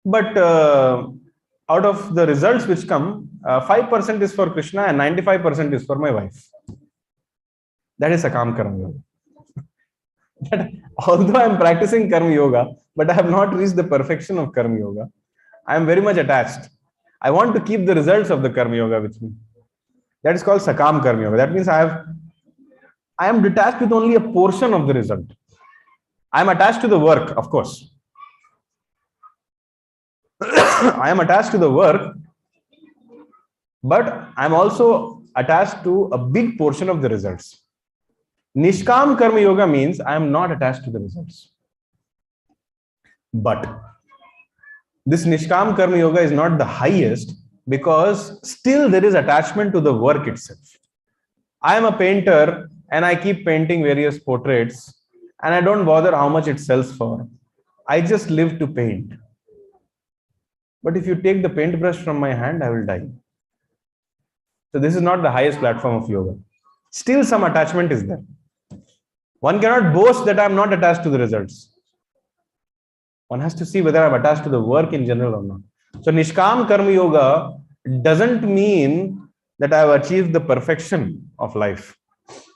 But out of the results which come, 5% is for Krishna and 95% is for my wife. That is sakam karma yoga. That although I'm practicing karma yoga, but I have not reached the perfection of karma yoga, I am very much attached. I want to keep the results of the karma yoga with me. That is called sakam karma yoga. That means I am detached with only a portion of the result. I am attached to the work, of course. I am attached to the work, but I am also attached to a big portion of the results. Nishkam karma yoga means I am not attached to the results. But this nishkam karma yoga is not the highest because still there is attachment to the work itself. I am a painter and I keep painting various portraits and I don't bother how much it sells for. I just live to paint. But if you take the paintbrush from my hand, I will die. So this is not the highest platform of yoga. Still some attachment is there. One cannot boast that I am not attached to the results. One has to see whether I am attached to the work in general or not. So Nishkam Karma Yoga doesn't mean that I have achieved the perfection of life.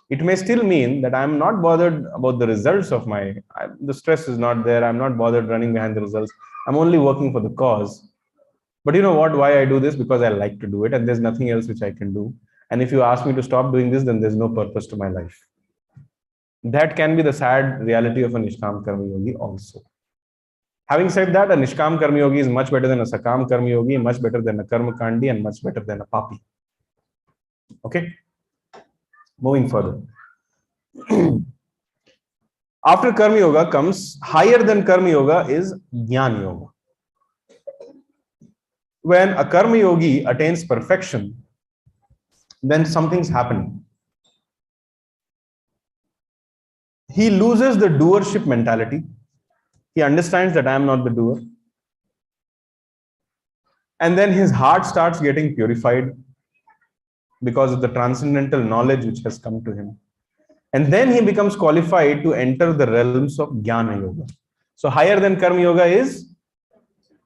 It may still mean that I am not bothered about the results of the stress is not there. I'm not bothered running behind the results. I'm only working for the cause. But you know what? Why I do this? Because I like to do it and there's nothing else which I can do. And if you ask me to stop doing this, then there's no purpose to my life. That can be the sad reality of a Nishkam Karma Yogi also. Having said that, a Nishkam Karma Yogi is much better than a Sakam Karma Yogi, much better than a Karma Kandi, and much better than a Papi. Okay? Moving further. After Karma Yoga comes, higher than Karma Yoga is Jnana Yoga. When a Karma Yogi attains perfection, then something's happening. He loses the doership mentality. He understands that I am not the doer. And then his heart starts getting purified because of the transcendental knowledge which has come to him. And then he becomes qualified to enter the realms of Jnana Yoga. So higher than Karma Yoga is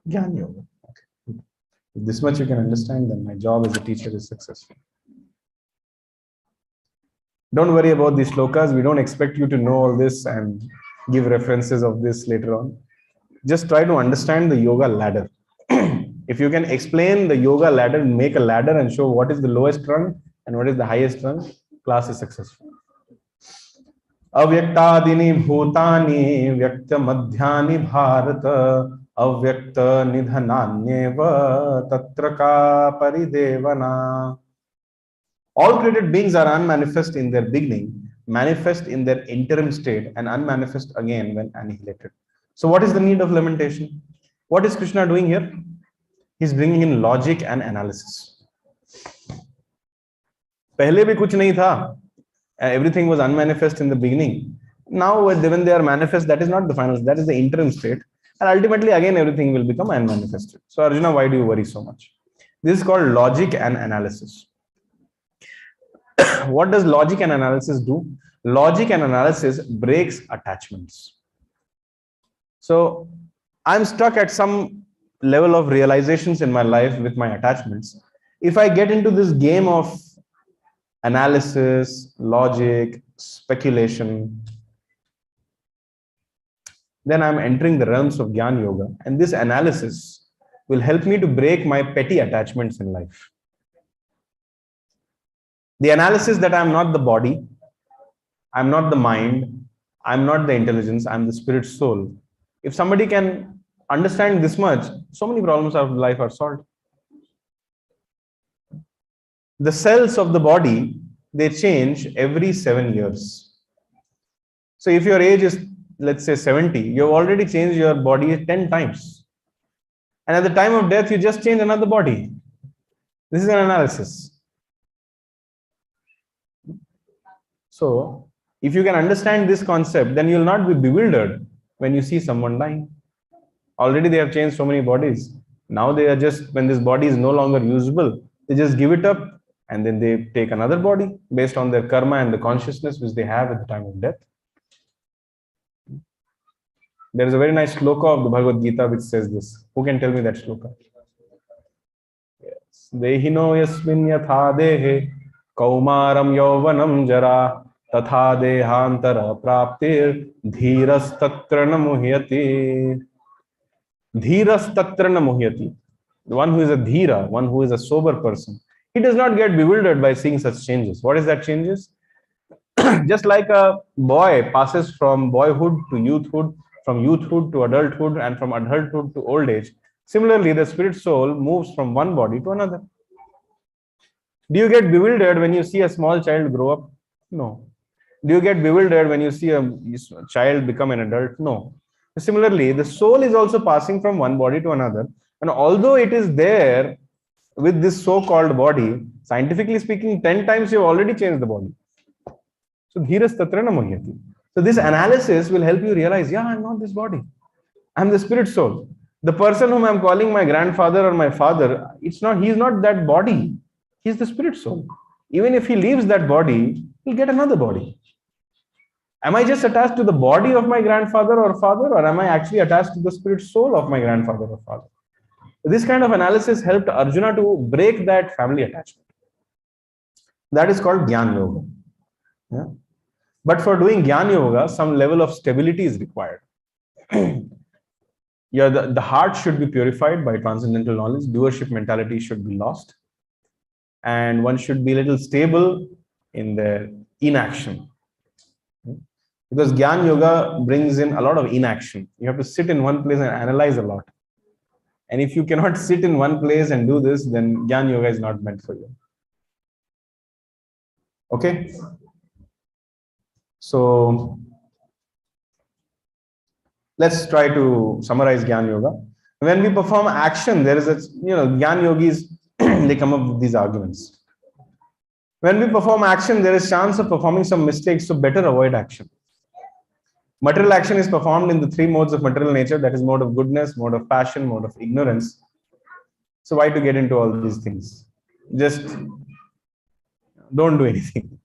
Jnana Yoga. Okay. If this much you can understand, then my job as a teacher is successful. Don't worry about these shlokas. We don't expect you to know all this and give references of this later on. Just try to understand the yoga ladder. If you can explain the yoga ladder, make a ladder and show what is the lowest rung and what is the highest rung, class is successful. Avyaktadini bhutani vyakta madhyani bharata avyakta nidhananyeva tatraka paridevana. All created beings are unmanifest in their beginning, manifest in their interim state, and unmanifest again when annihilated. So what is the need of lamentation? What is Krishna doing here? He's bringing in logic and analysis. पहले भी कुछ नहीं था. Everything was unmanifest in the beginning. Now, when they are manifest, that is not the final, that is the interim state. And ultimately, again, everything will become unmanifested. So, Arjuna, why do you worry so much? This is called logic and analysis. What does logic and analysis do? Logic and analysis breaks attachments. So, I'm stuck at some level of realizations in my life with my attachments. If I get into this game of analysis, logic, speculation, then I'm entering the realms of Jnana Yoga. And this analysis will help me to break my petty attachments in life. The analysis that I'm not the body, I'm not the mind, I'm not the intelligence, I'm the spirit soul. If somebody can understand this much, so many problems of life are solved. The cells of the body, they change every 7 years. So if your age is, let's say 70, you've already changed your body 10 times. And at the time of death, you just change another body. This is an analysis. So if you can understand this concept, then you'll not be bewildered when you see someone dying. Already they have changed so many bodies. Now they are just, when this body is no longer usable, they just give it up and then they take another body based on their karma and the consciousness which they have at the time of death. There is a very nice shloka of the Bhagavad Gita which says this. Who can tell me that shloka? Yes. Dehino yasmin yatha dehe kaumaram yauvanam jara tatha dehantara praptir dhiras tatra na muhyati. Dhiras tatra na muhyati. The one who is a dhira, one who is a sober person, he does not get bewildered by seeing such changes. What is that changes? Just like a boy passes from boyhood to youthhood, from youthhood to adulthood, and from adulthood to old age. Similarly, the spirit soul moves from one body to another. Do you get bewildered when you see a small child grow up? No. Do you get bewildered when you see a child become an adult? No. Similarly, the soul is also passing from one body to another. And although it is there with this so-called body, scientifically speaking, 10 times you've already changed the body. So, dhiras tatra na muhyati. So, this analysis will help you realize, yeah, I'm not this body. I'm the spirit soul. The person whom I'm calling my grandfather or my father, he's not that body. He's the spirit soul. Even if he leaves that body, he'll get another body. Am I just attached to the body of my grandfather or father, or am I actually attached to the spirit soul of my grandfather or father? This kind of analysis helped Arjuna to break that family attachment. That is called Dhyana Yoga. Yeah? But for doing Dhyana Yoga, some level of stability is required. The heart should be purified by transcendental knowledge. Doership mentality should be lost. And one should be a little stable in their inaction. Because Jnana Yoga brings in a lot of inaction. You have to sit in one place and analyze a lot. And if you cannot sit in one place and do this, then Jnana Yoga is not meant for you. Okay? So, let's try to summarize Jnana Yoga. When we perform action, there is a, Jnana Yogis, they come up with these arguments. When we perform action, there is chance of performing some mistakes, so better avoid action. Material action is performed in the 3 modes of material nature, that is mode of goodness, mode of passion, mode of ignorance. So why to get into all these things? Just don't do anything.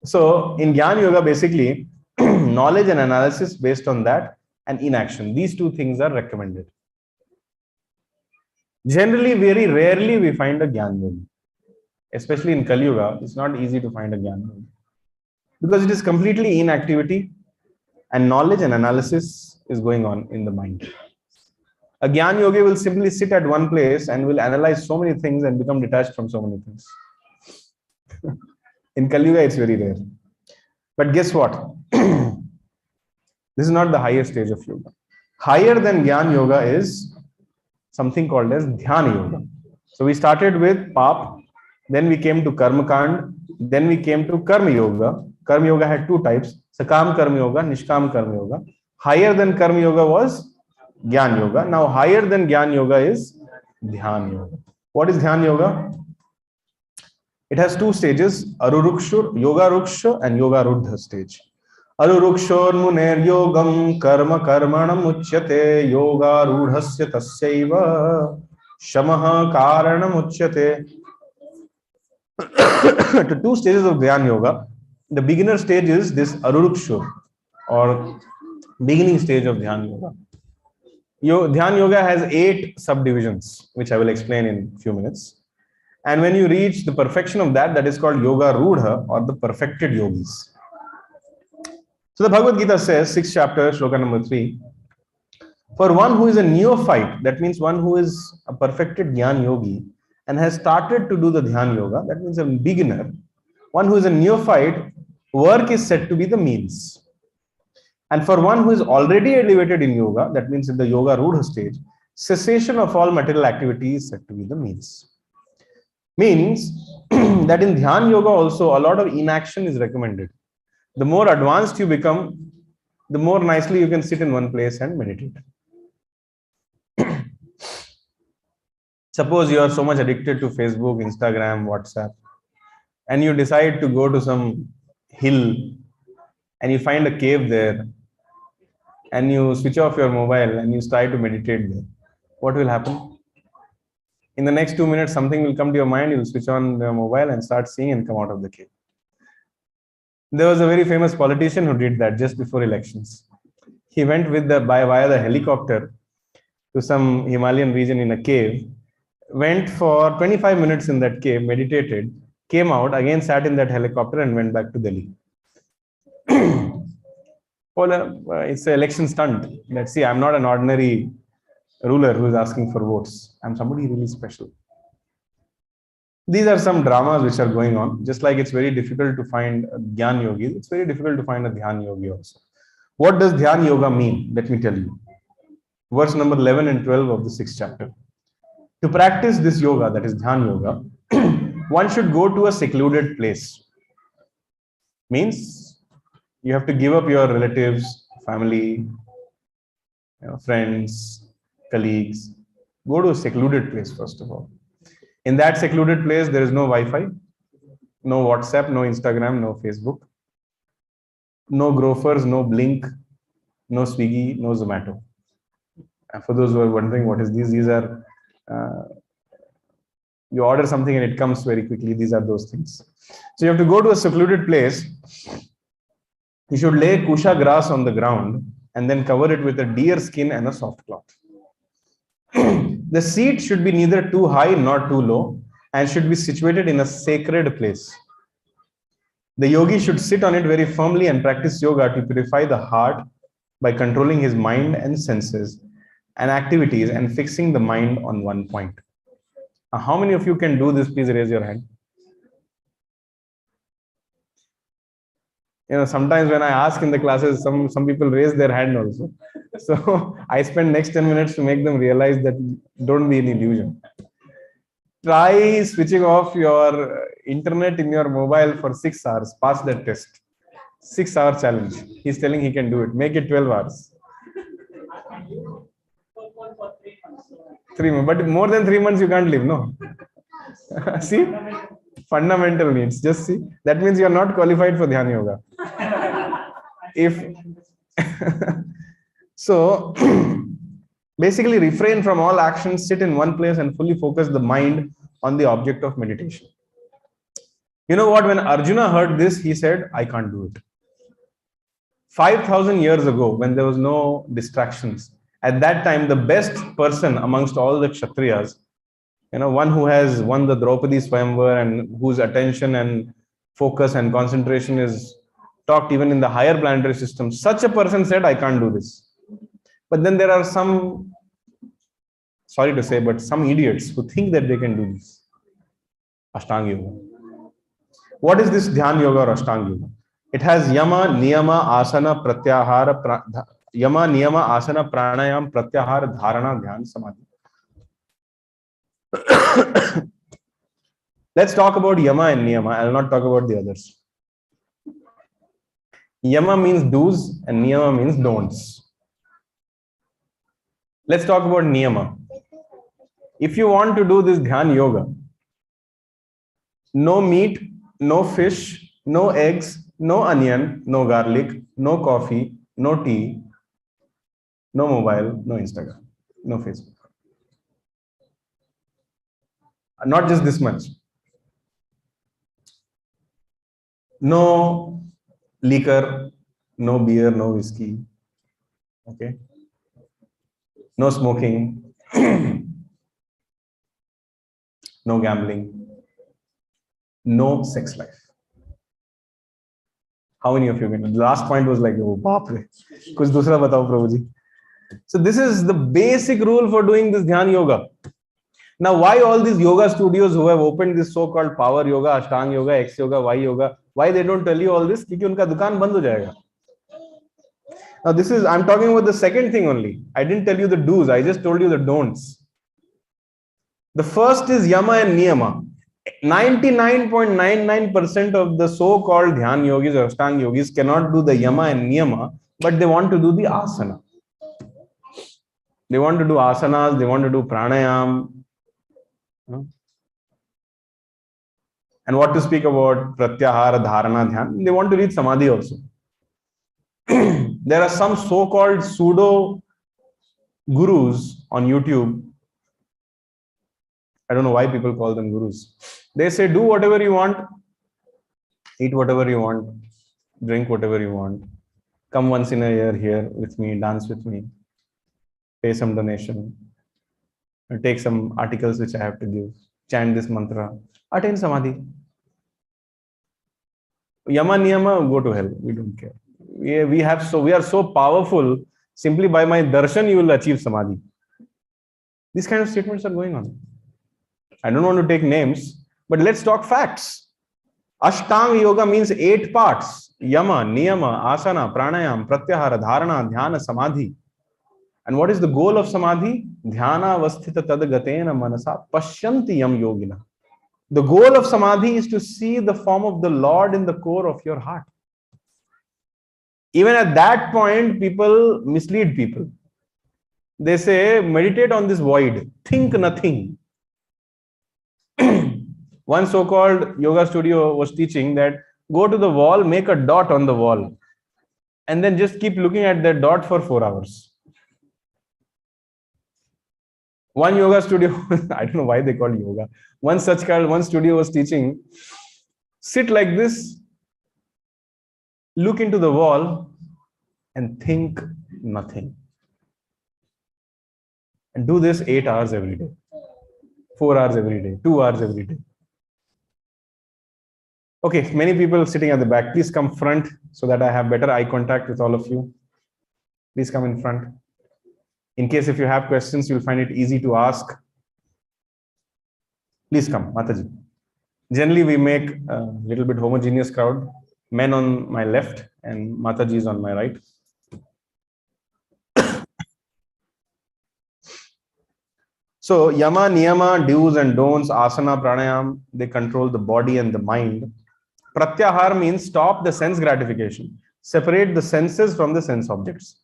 So in Jnana Yoga, basically, knowledge and analysis based on that and inaction. These 2 things are recommended. Generally, very rarely we find a Jnana Yoga. Especially in Kali Yuga, it's not easy to find a Jnana Yoga. Because it is completely inactivity and knowledge and analysis is going on in the mind. A Jnana Yogi will simply sit at one place and will analyze so many things and become detached from so many things. In Kali Yuga, it's very rare. But guess what? This is not the highest stage of yoga. Higher than Jnana Yoga is something called as Dhyana Yoga. So we started with Pap, then we came to Karma Kand, then we came to Karma Yoga. Karma Yoga had 2 types, Sakam Karma Yoga, Nishkam Karma Yoga. Higher than Karma Yoga was Jnana Yoga. Now higher than Jnana Yoga is Dhyana Yoga. What is Dhyana Yoga? It has 2 stages, Arurukshur, Yoga Ruksha and Yoga Ruddha stage. Arurukshor yogam karma karmanam uchyate yoga rudhasya tasyaiva shamaha karanam uchyate. To two stages of Dhyana Yoga. The beginner stage is this Arurukshor or beginning stage of Dhyana Yoga. Dhyana Yoga has 8 subdivisions, which I will explain in a few minutes. And when you reach the perfection of that, that is called Yoga Rudha or the perfected yogis. So the Bhagavad Gita says, 6th chapter, shloka number 3, for one who is a neophyte, that means one who is a perfected Jnana Yogi and has started to do the Dhyana Yoga, that means a beginner, one who is a neophyte, work is said to be the means. And for one who is already elevated in yoga, that means in the Yoga Rudha stage, cessation of all material activity is said to be the means. Means that in Dhyana Yoga also a lot of inaction is recommended. The more advanced you become, the more nicely you can sit in one place and meditate. Suppose you are so much addicted to Facebook, Instagram, WhatsApp, and you decide to go to some hill and you find a cave there and you switch off your mobile and you try to meditate there. What will happen? In the next 2 minutes, something will come to your mind, you will switch on your mobile and start seeing and come out of the cave. There was a very famous politician who did that just before elections. He went with via the helicopter to some Himalayan region in a cave, went for 25 minutes in that cave, meditated, came out, again sat in that helicopter and went back to Delhi. It's an election stunt. Let's see, I'm not an ordinary ruler who is asking for votes. I'm somebody really special. These are some dramas which are going on. Just like it's very difficult to find a Jnana Yogi, it's very difficult to find a Dhyana Yogi also. What does Dhyana Yoga mean? Let me tell you. Verse number 11 and 12 of the 6th chapter. To practice this yoga, that is Dhyana Yoga, one should go to a secluded place. Means you have to give up your relatives, family, friends, colleagues. Go to a secluded place first of all. In that secluded place, there is no Wi-Fi, no WhatsApp, no Instagram, no Facebook, no Grofers, no Blink, no Swiggy, no Zomato. And for those who are wondering what is these are, you order something and it comes very quickly. These are those things. So you have to go to a secluded place. You should lay kusha grass on the ground and then cover it with a deer skin and a soft cloth. The seat should be neither too high nor too low and should be situated in a sacred place. The yogi should sit on it very firmly and practice yoga to purify the heart by controlling his mind and senses and activities and fixing the mind on one point. How many of you can do this? Please raise your hand. Sometimes when I ask in the classes, some people raise their hand also. So I spend next 10 minutes to make them realize that don't be an illusion. Try switching off your internet in your mobile for 6 hours. Pass that test. 6-hour challenge. He's telling he can do it. Make it 12 hours. 3 months. But more than 3 months you can't live, no? See? Fundamental needs. Just see. That means you are not qualified for Dhyana Yoga. So, basically refrain from all actions, sit in one place and fully focus the mind on the object of meditation. You know what? When Arjuna heard this, he said, I can't do it. 5,000 years ago, when there was no distractions, at that time, the best person amongst all the Kshatriyas, one who has won the Draupadi Swayamvar and whose attention and focus and concentration is talked even in the higher planetary system, such a person said, I can't do this. But then there are some, sorry to say, but some idiots who think that they can do this. Ashtanga Yoga. What is this Dhyana Yoga or Ashtanga Yoga? It has Yama, Niyama, Asana, Pratyahara, Yama, Niyama, Asana, Pranayam, Pratyahara, Dharana, Dhyan, Samadhi. Let's talk about Yama and Niyama. I will not talk about the others. Yama means do's and Niyama means don'ts. Let's talk about Niyama. If you want to do this Dhyana Yoga, no meat, no fish, no eggs, No onion, no garlic, no coffee, no tea, no mobile, no Instagram, no Facebook. Not just this much. No liquor, no beer, no whiskey. Okay. No smoking, no gambling, no sex life. How many of you can? The last point was like, oh, baap re. Kuch dusra batao, Prabhuji. So this is the basic rule for doing this Dhyana Yoga. Now, why all these yoga studios who have opened this so-called power yoga, Ashtanga yoga, X yoga, Y yoga, why they don't tell you all this? Because unka dukaan band ho jayega. Now, this is, I'm talking about the second thing only. I didn't tell you the do's. I just told you the don'ts. The first is yama and niyama. 99.99% of the so-called Dhyana yogis or Ashtanga yogis cannot do the yama and niyama, but they want to do the asana. They want to do asanas, they want to do pranayam. And what to speak about pratyahara, dharana, dhyan. They want to read samadhi also. There are some so-called pseudo gurus on YouTube. I don't know why people call them gurus. They say, do whatever you want, eat whatever you want, drink whatever you want, come once in a year here with me, dance with me, pay some donation, take some articles which I have to give, chant this mantra, attain samadhi. Yama niyama, go to hell. We don't care. We are so powerful. Simply by my darshan, you will achieve samadhi. These kind of statements are going on. I don't want to take names, but let's talk facts. Ashtanga yoga means 8 parts: yama, niyama, asana, pranayam, pratyahara, dharana, dhyana, samadhi. And what is the goal of samadhi? Dhyana vasthita tadgatena manasa pashyanti yam yogina. The goal of samadhi is to see the form of the Lord in the core of your heart. Even at that point, people mislead people. They say, meditate on this void, think nothing. One so-called yoga studio was teaching that go to the wall, make a dot on the wall, and then just keep looking at that dot for 4 hours. One yoga studio, I don't know why they call yoga. One studio was teaching, sit like this, look into the wall and think nothing. And do this 8 hours every day, 4 hours every day, 2 hours every day. Okay, many people sitting at the back, please come front so that I have better eye contact with all of you. Please come in front. In case if you have questions, you'll find it easy to ask. Please come, Mataji. Generally, we make a little bit homogeneous crowd. Men on my left and Mataji is on my right. So, yama, niyama, do's and don'ts, asana, pranayam, they control the body and the mind. Pratyahar means stop the sense gratification. Separate the senses from the sense objects.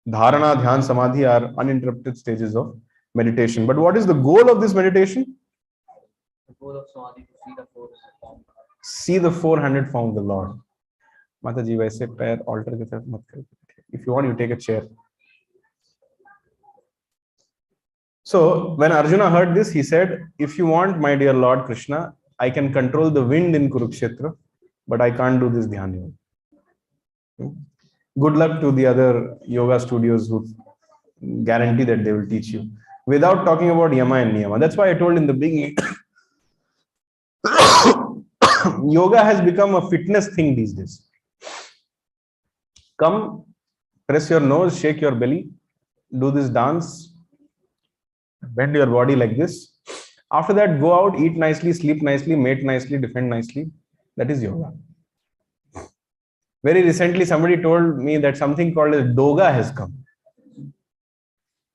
Dharana, dhyan, samadhi are uninterrupted stages of meditation. But what is the goal of this meditation? The goal of samadhi to see the four form. See the 400 form of the Lord. Mataji, वैसे पैर altar की तरफ मत करो. If you want, you take a chair. So when Arjuna heard this, he said, if you want, my dear Lord Krishna, I can control the wind in Kurukshetra, but I can't do this Dhyana Yoga. Good luck to the other yoga studios who guarantee that they will teach you without talking about yama and niyama. That's why I told in the beginning, yoga has become a fitness thing these days. Come, press your nose, shake your belly, do this dance, bend your body like this. After that, go out, eat nicely, sleep nicely, mate nicely, defend nicely. That is yoga. Very recently, somebody told me that something called as doga has come.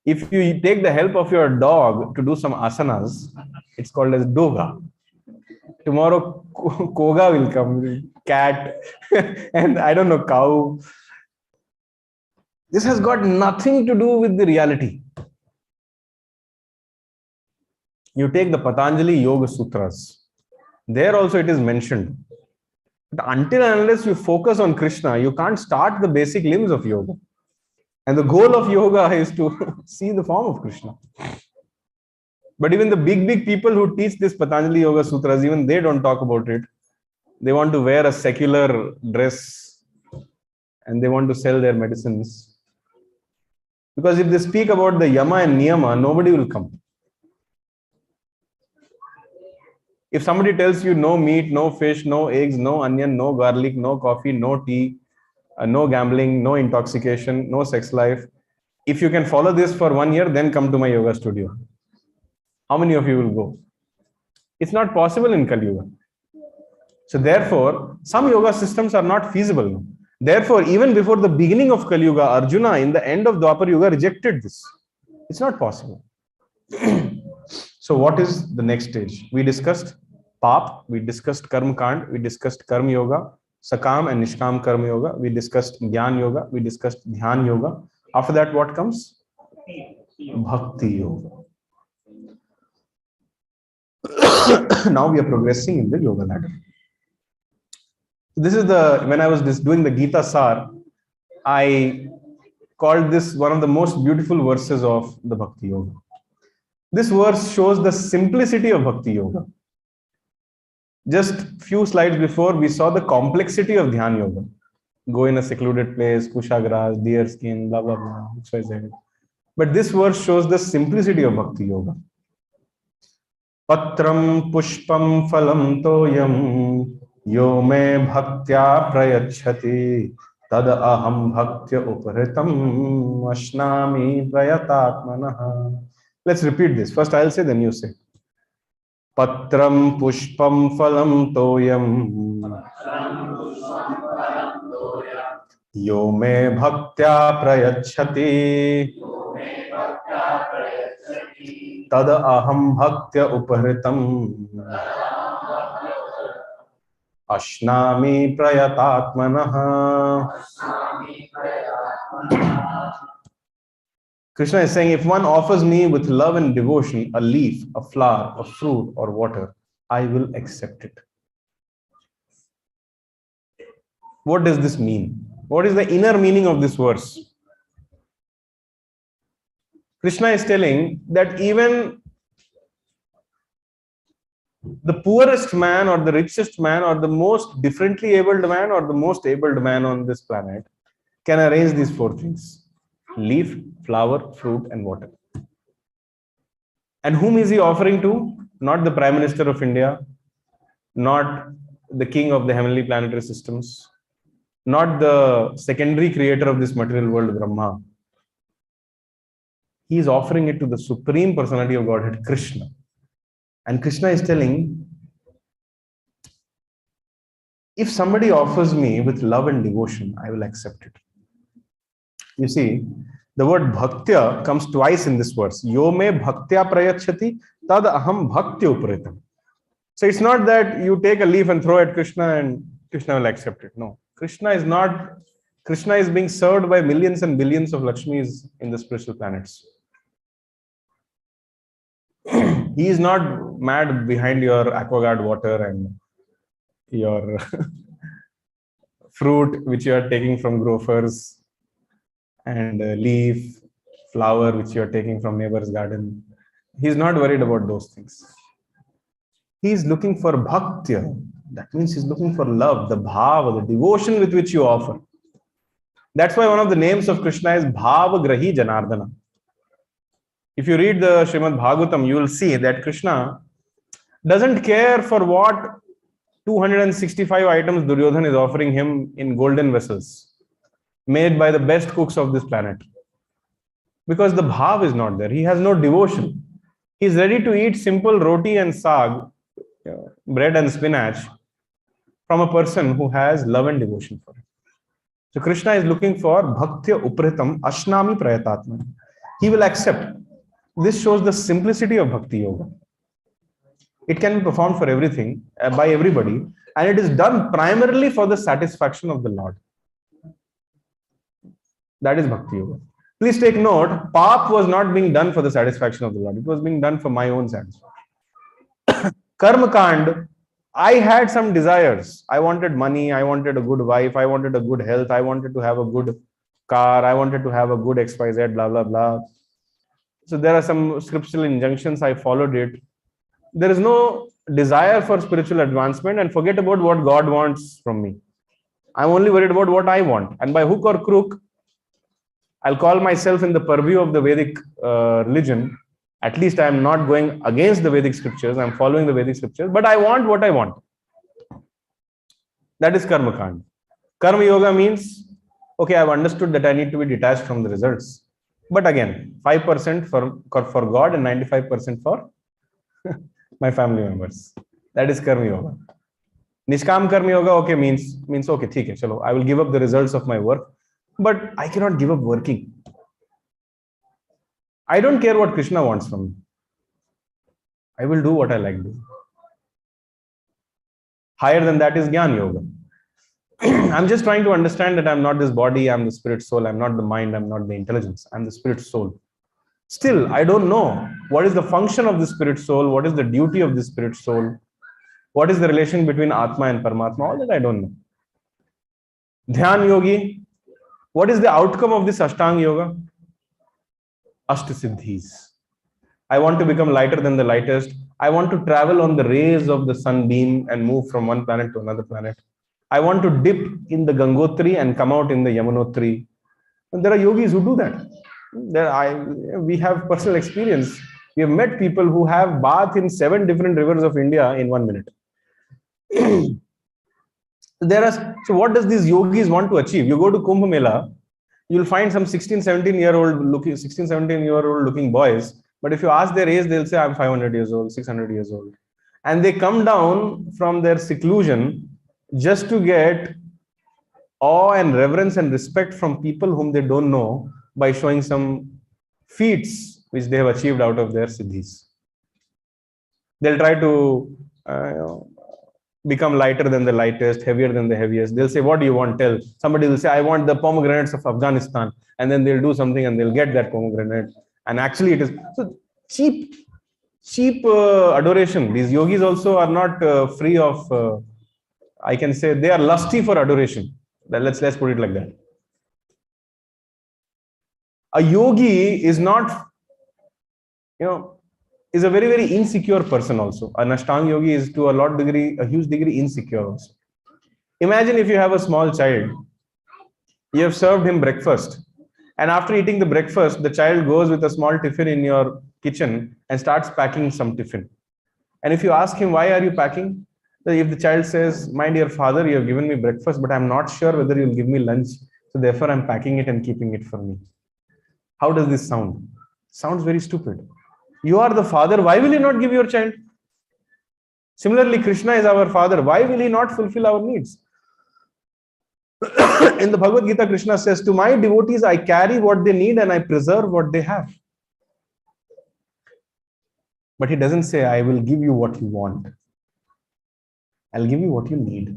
If you take the help of your dog to do some asanas, it's called as doga. Tomorrow, koga will come, cat, and I don't know, cow. This has got nothing to do with the reality. You take the Patanjali Yoga Sutras. There also it is mentioned. But until and unless you focus on Krishna, you can't start the basic limbs of yoga. And the goal of yoga is to see the form of Krishna. But even the big people who teach this Patanjali Yoga Sutras, even they don't talk about it. They want to wear a secular dress and they want to sell their medicines. Because if they speak about the yama and niyama, nobody will come. If somebody tells you no meat, no fish, no eggs, no onion, no garlic, no coffee, no tea, no gambling, no intoxication, no sex life, if you can follow this for 1 year, then come to my yoga studio. How many of you will go? It's not possible in Kali Yuga. So therefore, some yoga systems are not feasible. Therefore, even before the beginning of Kali Yuga, Arjuna in the end of Dwapar Yuga rejected this. It's not possible. So what is the next stage? We discussed Pap, we discussed Karma Kand, we discussed Karma Yoga, Sakam and Nishkam Karma Yoga, we discussed Jnana Yoga, we discussed Dhyana Yoga. After that, what comes? Bhakti Yoga. Now we are progressing in the yoga ladder. This is when I was doing the Gita Sar, I called this one of the most beautiful verses of the Bhakti Yoga. This verse shows the simplicity of Bhakti Yoga. Just few slides before, we saw the complexity of Dhyana Yoga. Go in a secluded place, kusha grass, deer skin, blah, blah, blah, XYZ. But this verse shows the simplicity of Bhakti Yoga. Patram pushpam phalam toyam yo me bhaktya prayachati tad aham bhaktya uparitam ashnami prayatatmanah. Let's repeat this. First I'll say, then you say. Patram pushpam phalam toyam yo me bhaktya prayachati tad aham bhaktya upahritam ashnami prayatatmanah. Krishna is saying, if one offers me with love and devotion a leaf, a flower, a fruit or water, I will accept it. What does this mean? What is the inner meaning of this verse? Krishna is telling that even the poorest man or the richest man or the most differently abled man or the most abled man on this planet can arrange these four things: leaf, flower, fruit and water. And whom is he offering to? Not the Prime Minister of India, not the king of the heavenly planetary systems, not the secondary creator of this material world, Brahma. He is offering it to the Supreme Personality of Godhead, Krishna. And Krishna is telling, if somebody offers me with love and devotion, I will accept it. You see, the word bhaktya comes twice in this verse. Yo me bhaktya prayachati tad aham bhaktya uparitam. So it's not that you take a leaf and throw at Krishna and Krishna will accept it. No. Krishna is being served by millions and billions of Lakshmis in the spiritual planets. He is not mad behind your aquaguard water and your fruit which you are taking from grofers and leaf, flower which you are taking from neighbor's garden. He is not worried about those things. He is looking for bhaktya. That means he's looking for love, the bhava, the devotion with which you offer. That's why one of the names of Krishna is Bhavagrahi Janardana. If you read the Srimad Bhagavatam, you will see that Krishna doesn't care for what 265 items Duryodhana is offering him in golden vessels, made by the best cooks of this planet. Because the bhav is not there. He has no devotion. He is ready to eat simple roti and saag, bread and spinach, from a person who has love and devotion for it. So Krishna is looking for bhaktya upritam ashnami prayatatman. He will accept. This shows the simplicity of Bhakti Yoga. It can be performed for everything, by everybody, and it is done primarily for the satisfaction of the Lord. That is Bhakti Yoga. Please take note, Pap was not being done for the satisfaction of the Lord. It was being done for my own satisfaction. Karma Kand I had some desires. I wanted money. I wanted a good wife. I wanted a good health. I wanted to have a good car. I wanted to have a good XYZ, blah, blah, blah. So there are some scriptural injunctions. I followed it. There is no desire for spiritual advancement, and forget about what God wants from me. I'm only worried about what I want. And by hook or crook, I'll call myself in the purview of the Vedic religion. At least I'm not going against the Vedic scriptures. I'm following the Vedic scriptures, but I want what I want. That is karma kand. Karma yoga means, okay, I've understood that I need to be detached from the results. But again, 5% for God and 95% for my family members. That is karma yoga. Nishkam karma yoga, okay, means okay, theek hai, chalo, I will give up the results of my work, but I cannot give up working. I don't care what Krishna wants from me. I will do what I like doing. Higher than that is Jnana Yoga. I'm just trying to understand that I'm not this body, I'm the spirit soul, I'm not the mind, I'm not the intelligence, I'm the spirit soul. Still, I don't know what is the function of the spirit soul, what is the duty of the spirit soul, what is the relation between Atma and Paramatma, all that I don't know. Dhyana Yogi, what is the outcome of this Ashtanga Yoga? Ashtasiddhis. I want to become lighter than the lightest. I want to travel on the rays of the sunbeam and move from one planet to another planet. I want to dip in the Gangotri and come out in the Yamunotri. And there are yogis who do that. We have personal experience. We have met people who have bath in 7 different rivers of India in 1 minute. So what does these yogis want to achieve? You go to Kumbh Mela, you'll find some 17-year-old looking boys. But if you ask their age, they'll say, I'm 500 years old, 600 years old. And they come down from their seclusion just to get awe and reverence and respect from people whom they don't know by showing some feats which they have achieved out of their siddhis. They'll try to become lighter than the lightest, heavier than the heaviest. They'll say, what do you want? Tell. Somebody will say, I want the pomegranates of Afghanistan. And then they'll do something and they'll get that pomegranate. And actually it is so cheap adoration. These yogis also are not free of, I can say they are lusty for adoration. Let's put it like that. A yogi is not, is a very, very insecure person also. An Ashtanga yogi is to a huge degree insecure also. Imagine if you have a small child, you have served him breakfast, and after eating the breakfast, the child goes with a small tiffin in your kitchen and starts packing some tiffin. And if you ask him, why are you packing? If the child says, my dear father, you have given me breakfast, but I'm not sure whether you'll give me lunch. So therefore, I'm packing it and keeping it for me. How does this sound? Sounds very stupid. You are the father. Why will you not give your child? Similarly, Krishna is our father. Why will he not fulfill our needs? In the Bhagavad Gita, Krishna says, to my devotees, I carry what they need and I preserve what they have. But he doesn't say, I will give you what you want. I'll give you what you need.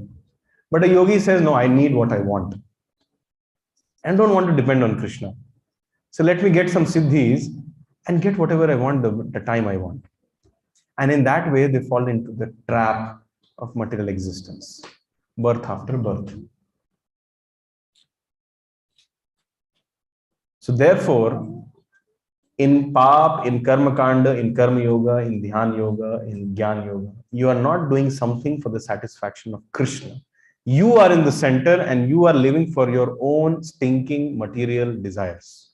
But a yogi says, no, I need what I want. And don't want to depend on Krishna. So let me get some siddhis and get whatever I want the time I want. And in that way, they fall into the trap of material existence. Birth after birth. So therefore, in Pap, in Karma Kanda, in Karma Yoga, in Dhyana Yoga, in Jnana Yoga, you are not doing something for the satisfaction of Krishna. You are in the center and you are living for your own stinking material desires.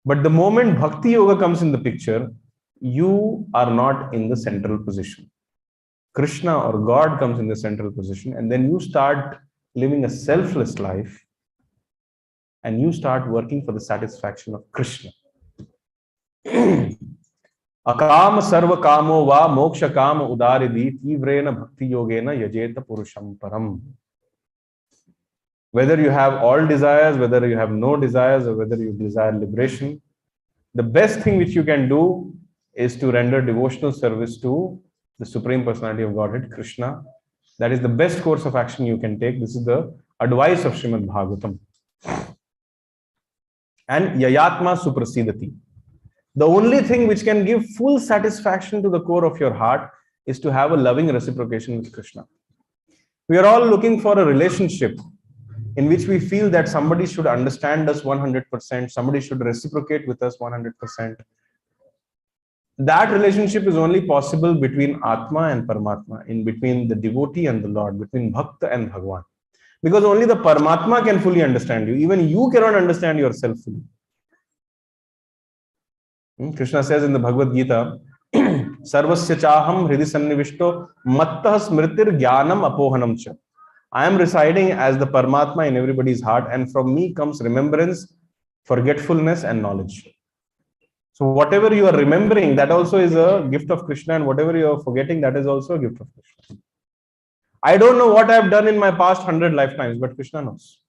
But the moment Bhakti Yoga comes in the picture, you are not in the central position. Krishna or God comes in the central position, and then you start living a selfless life and you start working for the satisfaction of Krishna. Akam sarva kamo va moksha kama udaridi tivrena bhakti yogena yajeta purusham param. Whether you have all desires, whether you have no desires, or whether you desire liberation, the best thing which you can do is to render devotional service to the Supreme Personality of Godhead, Krishna. That is the best course of action you can take. This is the advice of Srimad Bhagavatam. And yayatma suprasidati. The only thing which can give full satisfaction to the core of your heart is to have a loving reciprocation with Krishna. We are all looking for a relationship in which we feel that somebody should understand us 100%, somebody should reciprocate with us 100%. That relationship is only possible between Atma and Paramatma, in between the devotee and the Lord, between Bhakta and Bhagwan. Because only the Paramatma can fully understand you. Even you cannot understand yourself fully. Krishna says in the Bhagavad Gita, Sarvasya chaham hridi sannivishto mattah smritir jnanam apohanam cha. I am residing as the Paramatma in everybody's heart, and from me comes remembrance, forgetfulness, and knowledge. So whatever you are remembering, that also is a gift of Krishna, and whatever you are forgetting, that is also a gift of Krishna. I don't know what I have done in my past 100 lifetimes, but Krishna knows.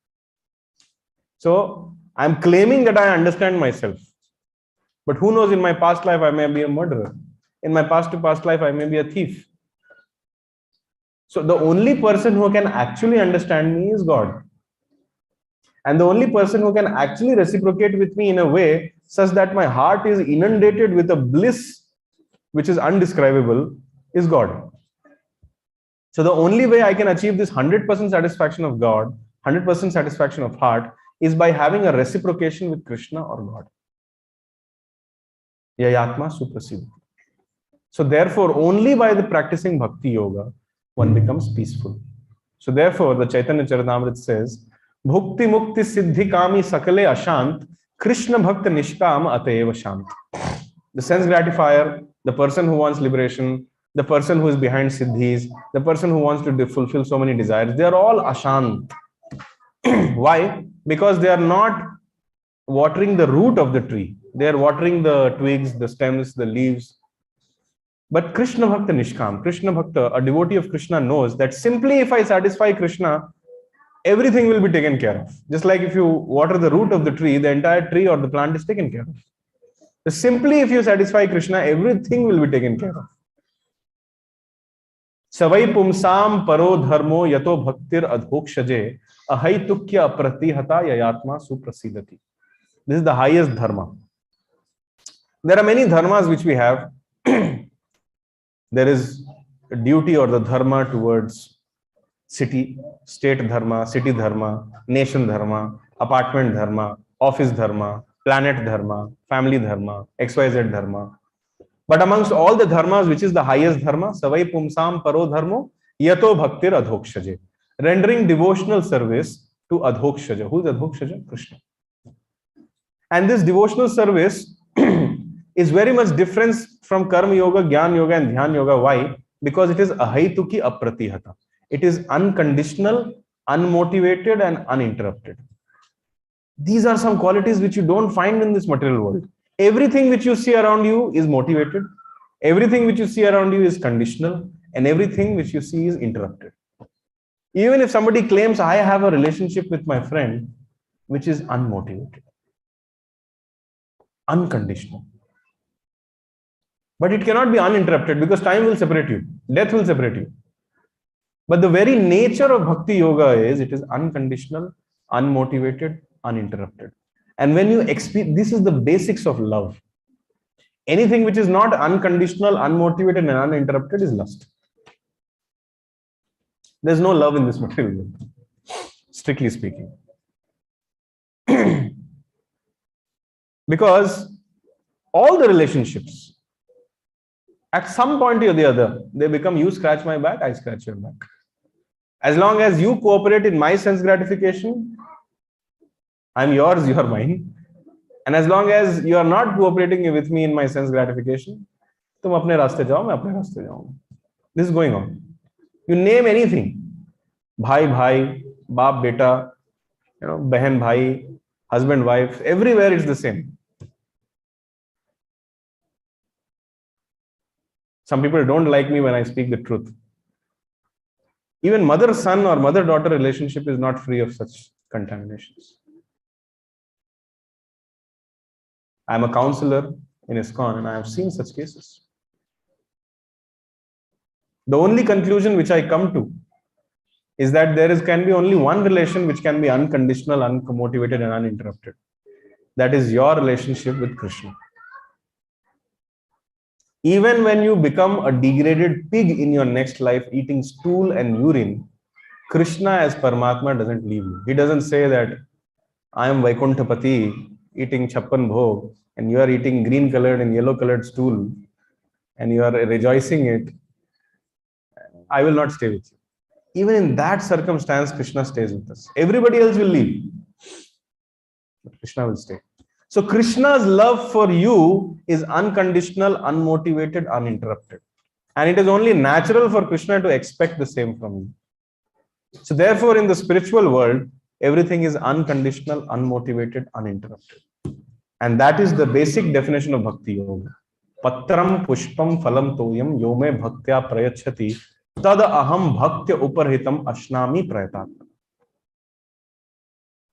So I'm claiming that I understand myself. But who knows, in my past life, I may be a murderer. In my past life, I may be a thief. So the only person who can actually understand me is God. And the only person who can actually reciprocate with me in a way such that my heart is inundated with a bliss which is undescribable is God. So the only way I can achieve this 100% satisfaction of God, 100% satisfaction of heart, is by having a reciprocation with Krishna or God. Yayatma suprasiddhi. So therefore, only by the practicing Bhakti Yoga, one becomes peaceful. So therefore, the Chaitanya Charitamrita says, Bhukti Mukti Siddhi Kami Sakale Ashant, Krishna Bhakta Nishkam Ateva Shant. The sense gratifier, the person who wants liberation, the person who is behind siddhis, the person who wants to fulfill so many desires, they are all ashant. Why? Because they are not watering the root of the tree. They are watering the twigs, the stems, the leaves. But Krishna Bhakta Nishkam, Krishna Bhakta, a devotee of Krishna, knows that simply if I satisfy Krishna, everything will be taken care of. Just like if you water the root of the tree, the entire tree or the plant is taken care of. So simply if you satisfy Krishna, everything will be taken care of. Savai pumsam paro dharmo yato bhaktir adhokshaje ahaitukya pratihata yayatma suprasidati. This is the highest dharma. There are many dharmas which we have. There is a duty or the dharma towards city, state dharma, city dharma, nation dharma, apartment dharma, office dharma, planet dharma, family dharma, XYZ dharma. But amongst all the dharmas, which is the highest dharma? Savai pumsam paro dharmo yato bhaktir adhokshaje. Rendering devotional service to adhokshaja. Who is adhokshaja? Krishna. And this devotional service is very much different from Karma Yoga, Jnana Yoga and Dhyana Yoga. Why? Because it is ahaituki apratihata. It is unconditional, unmotivated and uninterrupted. These are some qualities which you don't find in this material world. Everything which you see around you is motivated. Everything which you see around you is conditional. And everything which you see is interrupted. Even if somebody claims, I have a relationship with my friend, which is unmotivated, unconditional. But it cannot be uninterrupted because time will separate you. Death will separate you. But the very nature of Bhakti Yoga is it is unconditional, unmotivated, uninterrupted. And when you experience, this is the basics of love. Anything which is not unconditional, unmotivated and uninterrupted is lust. There's no love in this material world, strictly speaking. Because all the relationships, at some point or the other, they become you scratch my back, I scratch your back. As long as you cooperate in my sense gratification, I'm yours, you are mine. And as long as you are not cooperating with me in my sense gratification, tum apne raste jao, main apne raste jaunga. This is going on. You name anything. Bhai, bhai, baap, beta, behan, bhai, husband, wife, everywhere it's the same. Some people don't like me when I speak the truth. Even mother-son or mother-daughter relationship is not free of such contaminations. I'm a counselor in ISKCON and I have seen such cases. The only conclusion which I come to is that there can be only one relation which can be unconditional, unmotivated and uninterrupted. That is your relationship with Krishna. Even when you become a degraded pig in your next life, eating stool and urine, Krishna as Paramatma doesn't leave you. He doesn't say that I am Vaikuntapati eating chappan bhog and you are eating green colored and yellow colored stool and you are rejoicing it. I will not stay with you. Even in that circumstance, Krishna stays with us. Everybody else will leave, but Krishna will stay. So Krishna's love for you is unconditional, unmotivated, uninterrupted. And it is only natural for Krishna to expect the same from you. So therefore, in the spiritual world, everything is unconditional, unmotivated, uninterrupted. And that is the basic definition of Bhakti Yoga. Patram pushpam phalam toyam yome bhaktya prayachati tad aham bhaktya uparhitam ashnami prayatat.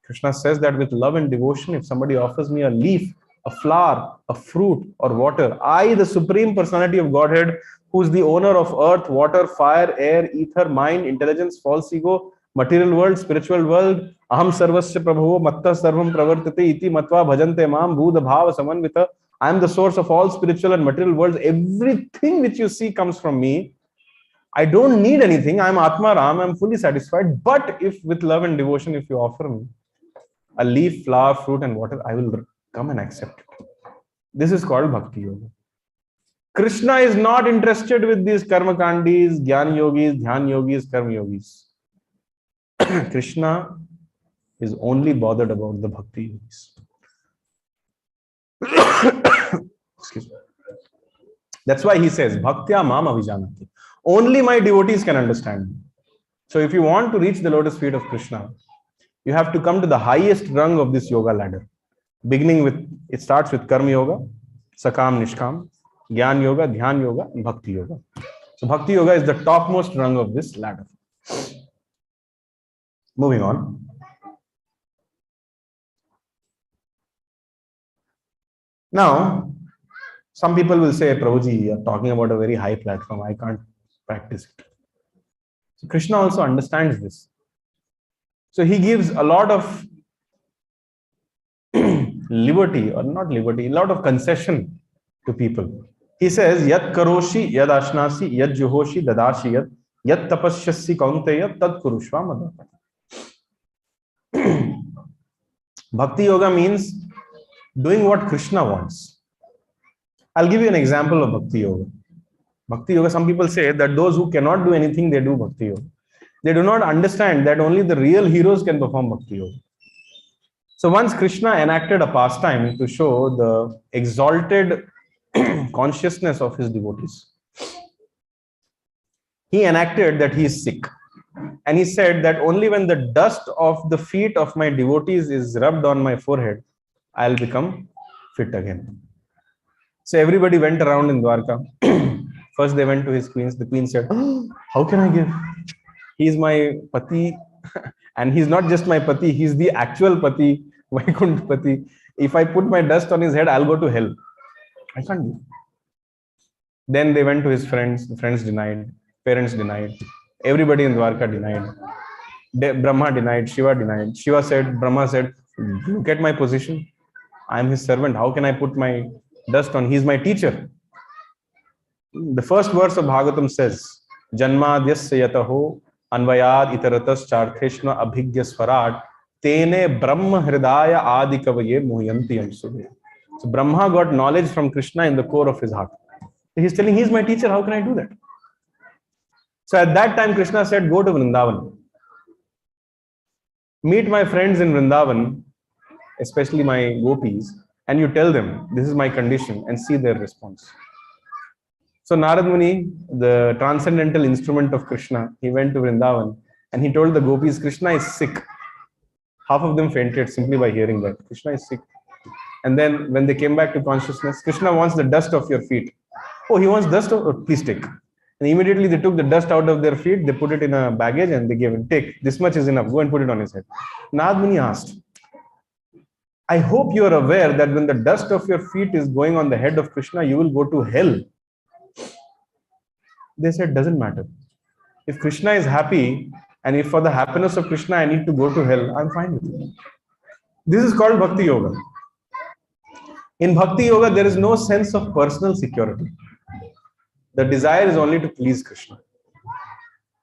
Krishna says that with love and devotion, if somebody offers me a leaf, a flower, a fruit, or water, I, the Supreme Personality of Godhead, who is the owner of earth, water, fire, air, ether, mind, intelligence, false ego, material world, spiritual world, aham sarvasya prabhu matta sarvam pravartate iti matva bhajante mam bhuda bhava samanvita. I am the source of all spiritual and material worlds. Everything which you see comes from me. I don't need anything. I am Atma Ram. I am fully satisfied. But if with love and devotion, if you offer me a leaf, flower, fruit, and water, I will come and accept it. This is called Bhakti Yoga. Krishna is not interested with these karma kandis, Jnana Yogis, Dhyana Yogis, Karma Yogis. Krishna is only bothered about the Bhakti Yogis. Excuse me. That's why he says, Bhaktya Mam Avijanati. Only my devotees can understand me. So if you want to reach the lotus feet of Krishna, you have to come to the highest rung of this yoga ladder. Beginning with, it starts with Karma Yoga, Sakam Nishkam, Jnana Yoga, Dhyana Yoga, and Bhakti Yoga. So Bhakti Yoga is the topmost rung of this ladder. Moving on. Now, some people will say, Prabhuji, you are talking about a very high platform. I can't practice it. So Krishna also understands this. So he gives a lot of liberty, or not liberty, a lot of concession to people. He says, Yat karoshi, yad ashnasi, yad juhoshi, dadashi yad, yat tapashyasi kaunteya, tad kurushva madhya. Bhakti Yoga means doing what Krishna wants. I'll give you an example of Bhakti Yoga. Bhakti Yoga, some people say that those who cannot do anything, they do Bhakti Yoga. They do not understand that only the real heroes can perform Bhakti Yoga. So once Krishna enacted a pastime to show the exalted consciousness of his devotees. He enacted that he is sick. And he said that only when the dust of the feet of my devotees is rubbed on my forehead, I'll become fit again. So everybody went around in Dwarka. First they went to his queens. The queen said, oh, how can I give? He's my pati. And he's not just my pati, he's the actual pati, Vaikunt pati. If I put my dust on his head, I'll go to hell. I can't do. Then they went to his friends. The friends denied. Parents denied. Everybody in Dwarka denied. Brahma denied. Shiva denied. Shiva said, Brahma said, look at my position. I am his servant. How can I put my dust on? He's my teacher. The first verse of Bhagavatam says, Janmadyasya yataho anvayad itaratas chartheshna abhigya swarad tene brahma hridaya adikavaye muhyanti yamsube. So Brahma got knowledge from Krishna in the core of his heart. He's telling, he's my teacher. How can I do that? So at that time, Krishna said, go to Vrindavan. Meet my friends in Vrindavan, especially my gopis, and you tell them, this is my condition, and see their response. So Narad Muni, the transcendental instrument of Krishna, he went to Vrindavan and he told the gopis, Krishna is sick. Half of them fainted simply by hearing that. Krishna is sick. And then when they came back to consciousness, Krishna wants the dust of your feet. Oh, he wants dust? Oh, please take. And immediately they took the dust out of their feet, they put it in a baggage and they gave him, take, this much is enough, go and put it on his head. Narad Muni asked, I hope you are aware that when the dust of your feet is going on the head of Krishna, you will go to hell. They said, doesn't matter. If Krishna is happy, and if for the happiness of Krishna I need to go to hell, I'm fine with it. This is called Bhakti Yoga. In Bhakti Yoga, there is no sense of personal security. The desire is only to please Krishna.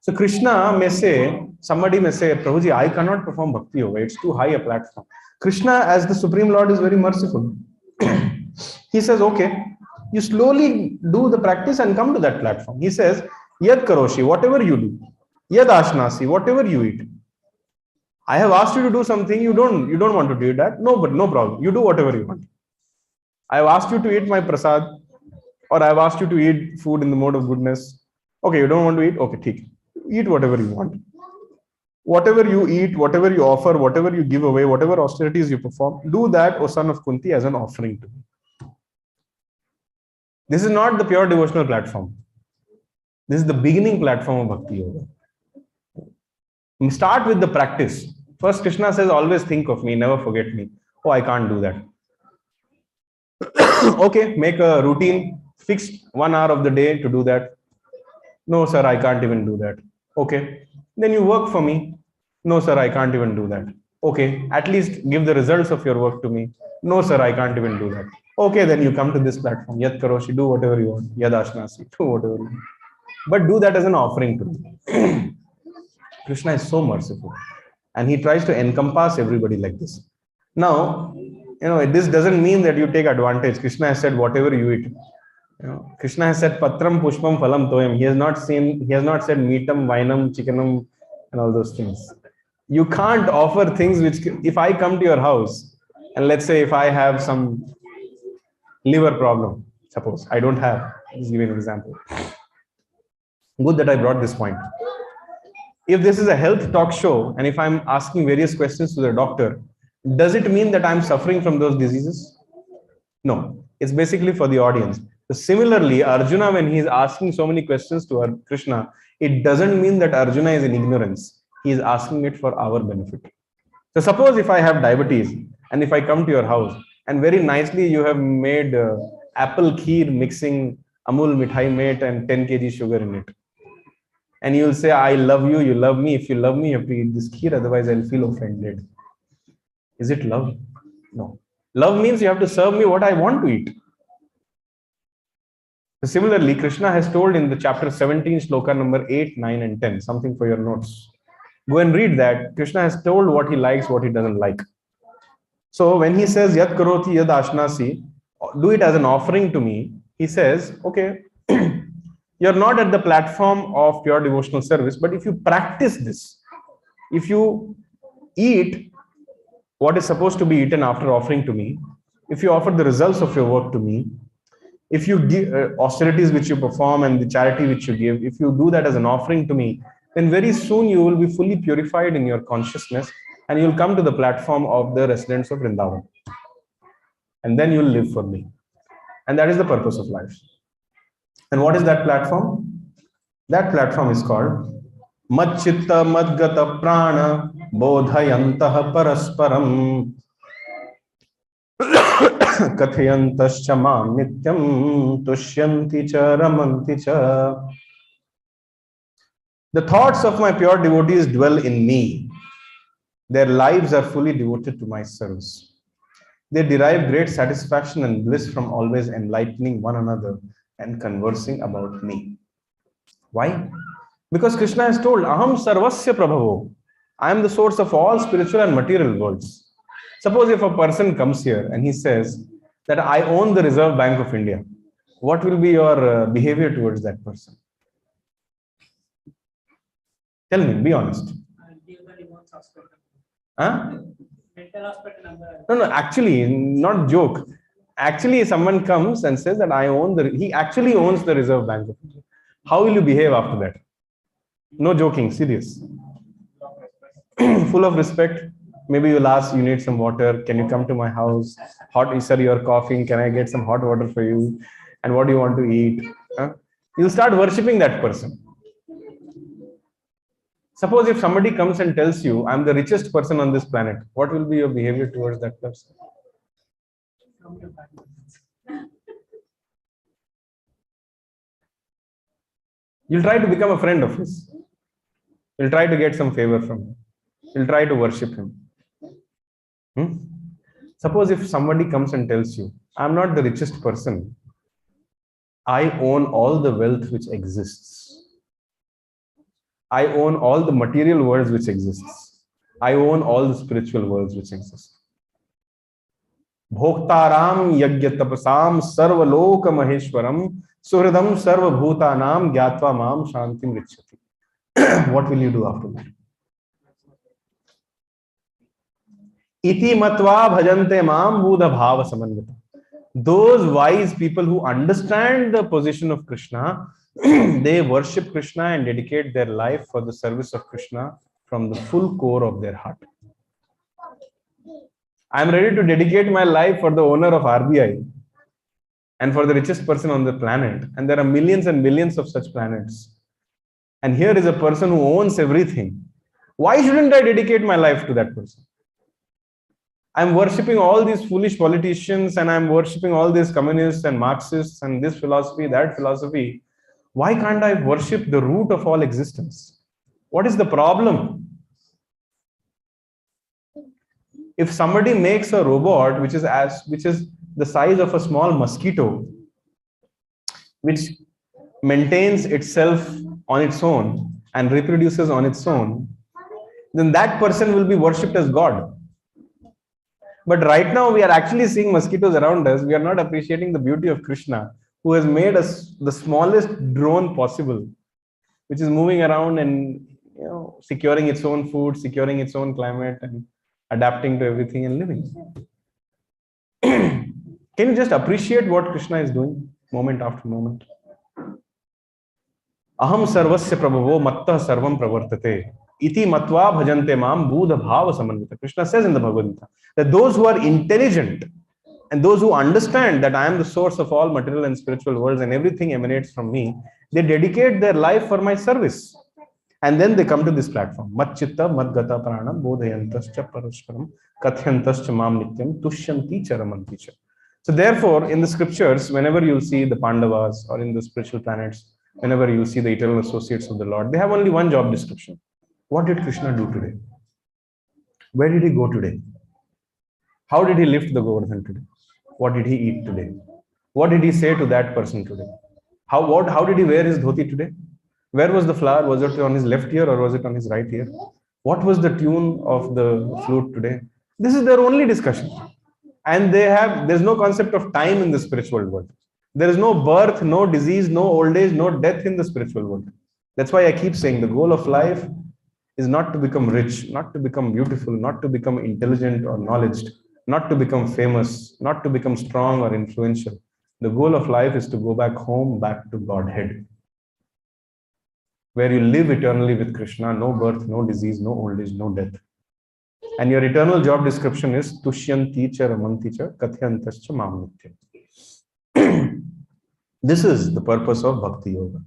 So Krishna may say, somebody may say, Prabhuji, I cannot perform Bhakti Yoga. It's too high a platform. Krishna, as the Supreme Lord, is very merciful. He says, okay, you slowly do the practice and come to that platform. He says, Yad Karoshi, whatever you do. Yad Ashnasi, whatever you eat. I have asked you to do something, you don't want to do that. No, but no problem. You do whatever you want. I have asked you to eat my prasad, or I have asked you to eat food in the mode of goodness. Okay, you don't want to eat? Okay, take. Eat whatever you want. Whatever you eat, whatever you offer, whatever you give away, whatever austerities you perform, do that, O son of Kunti, as an offering to me. This is not the pure devotional platform. This is the beginning platform of Bhakti Yoga. Start with the practice. First, Krishna says, always think of me, never forget me. Oh, I can't do that. Okay, make a routine, fixed 1 hour of the day to do that. No, sir, I can't even do that. Okay, then you work for me. No, sir, I can't even do that. Okay, at least give the results of your work to me. No, sir, I can't even do that. Okay, then you come to this platform. Yad Karoshi, do whatever you want. Yad Ashnasi, do whatever you want. But do that as an offering to me. Krishna is so merciful. And he tries to encompass everybody like this. Now, this doesn't mean that you take advantage. Krishna has said, whatever you eat. Krishna has said, Patram, Pushpam, Phalam, Toyam. He has not said meetam, vinam, chickenam, and all those things. You can't offer things which, if I come to your house, and let's say if I have some liver problem, suppose I don't have, just give you an example. Good that I brought this point. If this is a health talk show, and if I'm asking various questions to the doctor, does it mean that I'm suffering from those diseases? No, it's basically for the audience. So similarly, Arjuna, when he is asking so many questions to Krishna, it doesn't mean that Arjuna is in ignorance. He is asking it for our benefit. So suppose if I have diabetes, and if I come to your house, and very nicely you have made apple kheer mixing Amul mithai mate and 10 kg sugar in it. And you'll say, I love you, you love me. If you love me, you have to eat this kheer, otherwise I'll feel offended. Is it love? No. Love means you have to serve me what I want to eat. So similarly, Krishna has told in the chapter 17, sloka number 8, 9, and 10, something for your notes. Go and read that. Krishna has told what he likes, what he doesn't like. So when he says, Yad Karoti, Yad Ashnasi, do it as an offering to me, he says, okay, you're not at the platform of pure devotional service, but if you practice this, if you eat what is supposed to be eaten after offering to me, if you offer the results of your work to me, if you give austerities which you perform and the charity which you give, if you do that as an offering to me, then very soon you will be fully purified in your consciousness and you'll come to the platform of the residents of Vrindavan. And then you'll live for me. And that is the purpose of life. And what is that platform? That platform is called Madchitta Madgata Prana Bodhayantah Parasparam Kathayantascha Mam Nityam Tushyanti Cha Ramanti Cha. The thoughts of my pure devotees dwell in me. Their lives are fully devoted to my service. They derive great satisfaction and bliss from always enlightening one another and conversing about me. Why? Because Krishna has told, Aham Sarvasya Prabhavo. I am the source of all spiritual and material worlds. Suppose if a person comes here and he says that I own the Reserve Bank of India, what will be your behavior towards that person? Tell me, be honest. Huh? No, actually, not joke. Actually, someone comes and says that he actually owns the Reserve Bank of India. How will you behave after that? No joking, serious. Full of respect. Maybe you'll ask, you need some water. Can you come to my house? Sir, you're coughing. Can I get some hot water for you? And what do you want to eat? Huh? You'll start worshipping that person. Suppose if somebody comes and tells you, I'm the richest person on this planet, what will be your behavior towards that person? You'll try to become a friend of his. You'll try to get some favor from him. You'll try to worship him. Suppose if somebody comes and tells you, I'm not the richest person. I own all the wealth which exists. I own all the material worlds which exists. I own all the spiritual worlds which exist. Bhoktaram yagya tapasam sarvalok maheshwaram suhridam sarvabhutanam gyatva mam shantim richati. What will you do after that? Iti matva bhajante mam buddha bhava samanvita. Those wise people who understand the position of Krishna, they worship Krishna and dedicate their life for the service of Krishna from the full core of their heart. I am ready to dedicate my life for the owner of RBI and for the richest person on the planet. And there are millions and millions of such planets. And here is a person who owns everything. Why shouldn't I dedicate my life to that person? I'm worshipping all these foolish politicians and I'm worshipping all these communists and Marxists and this philosophy, that philosophy. Why can't I worship the root of all existence? What is the problem? If somebody makes a robot which is the size of a small mosquito, which maintains itself on its own and reproduces on its own, then that person will be worshipped as God. But right now we are actually seeing mosquitoes around us. We are not appreciating the beauty of Krishna, who has made us the smallest drone possible, which is moving around and securing its own food, securing its own climate, and adapting to everything and living. Can you just appreciate what Krishna is doing moment after moment? Aham sarvasya prabhavo mattah sarvam pravartate. Iti matva bhajante mam buddha bhava samanvita. Krishna says in the Bhagavad Gita that those who are intelligent and those who understand that I am the source of all material and spiritual worlds and everything emanates from me, they dedicate their life for my service. And then they come to this platform. Mat chitta mat gata pranam bodhayantascha parasparam kathyantascha mam nityam tushyanti charamanti cha. So therefore, in the scriptures, whenever you'll see the Pandavas or in the spiritual planets, whenever you see the eternal associates of the Lord, they have only one job description. What did Krishna do today? Where did he go today? How did he lift the Govardhan today? What did he eat today? What did he say to that person today? How did he wear his dhoti today? Where was the flower? Was it on his left ear or was it on his right ear? What was the tune of the flute today? This is their only discussion. And there's no concept of time in the spiritual world. There is no birth, no disease, no old age, no death in the spiritual world. That's why I keep saying the goal of life is not to become rich, not to become beautiful, not to become intelligent or knowledged, not to become famous, not to become strong or influential. The goal of life is to go back home, back to Godhead, where you live eternally with Krishna, no birth, no disease, no old age, no death. And your eternal job description is Tushyanti cha ramanti cha kathyantascha mam nityam. This is the purpose of Bhakti Yoga.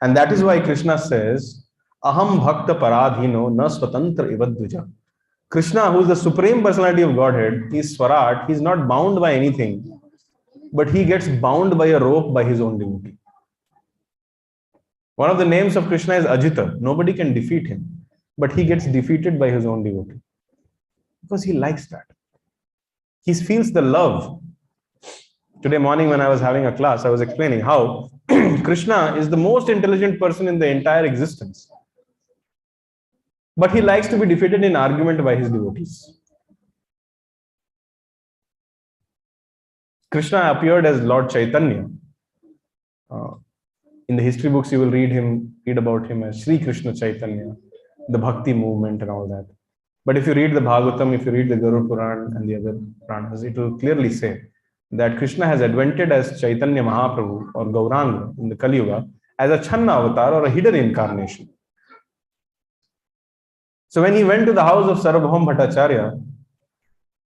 And that is why Krishna says, Aham bhakta paradhino na swatantra ivadvija. Krishna, who is the supreme personality of Godhead, he is Swarat, he is not bound by anything, but he gets bound by a rope by his own devotee. One of the names of Krishna is Acyuta. Nobody can defeat him, but he gets defeated by his own devotee. Because he likes that. He feels the love. Today morning when I was having a class, I was explaining how Krishna is the most intelligent person in the entire existence. But he likes to be defeated in argument by his devotees. Krishna appeared as Lord Chaitanya. In the history books, you will read about him as Sri Krishna Chaitanya, the Bhakti movement and all that. But if you read the Bhagavatam, if you read the Garuda Puran and the other Puranas, it will clearly say that Krishna has advented as Chaitanya Mahaprabhu or Gauranga in the Kali Yuga as a Channa avatar or a hidden incarnation. So when he went to the house of Sarvabhaum Bhattacharya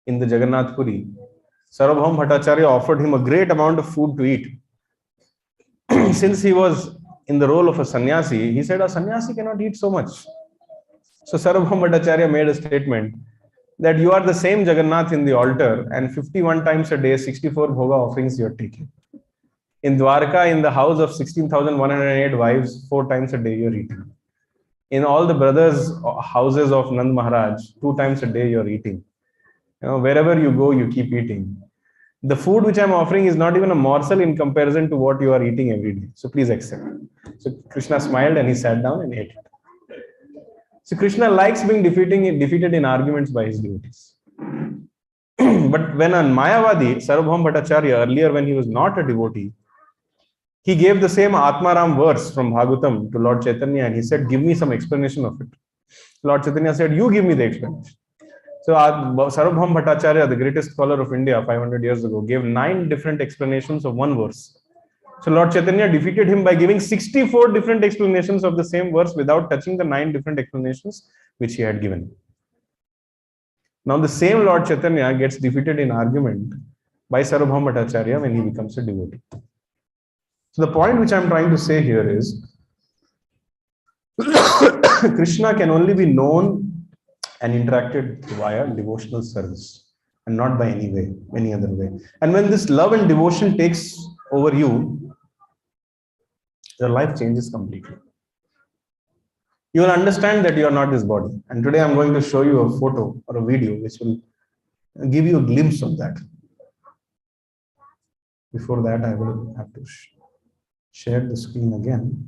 in the Jagannath Puri, Sarvabhaum Bhattacharya offered him a great amount of food to eat. Since he was in the role of a sannyasi, he said a sannyasi cannot eat so much. So Sarvabhaum Bhattacharya made a statement that you are the same Jagannath in the altar and 51 times a day, 64 bhoga offerings you are taking. In Dwarka, in the house of 16,108 wives, 4 times a day you are eating. In all the brothers' houses of Nand Maharaj, 2 times a day you are eating. Wherever you go, you keep eating. The food which I'm offering is not even a morsel in comparison to what you are eating every day. So please accept. So Krishna smiled and he sat down and ate it. So Krishna likes being defeated in arguments by his devotees. But when a Mayavadi, Sarvabhaum Bhattacharya, earlier when he was not a devotee, he gave the same Atmaram verse from Bhagavatam to Lord Chaitanya and he said, give me some explanation of it. Lord Chaitanya said, you give me the explanation. So Sarvabhaum Bhattacharya, the greatest scholar of India 500 years ago, gave 9 different explanations of one verse. So Lord Chaitanya defeated him by giving 64 different explanations of the same verse without touching the 9 different explanations which he had given. Now the same Lord Chaitanya gets defeated in argument by Sarvabhaum Bhattacharya when he becomes a devotee. So the point which I am trying to say here is Krishna can only be known and interacted via devotional service and not by any other way. And when this love and devotion takes over you, your life changes completely. You will understand that you are not this body. And today I'm going to show you a photo or a video which will give you a glimpse of that. Before that, I will have to share the screen again.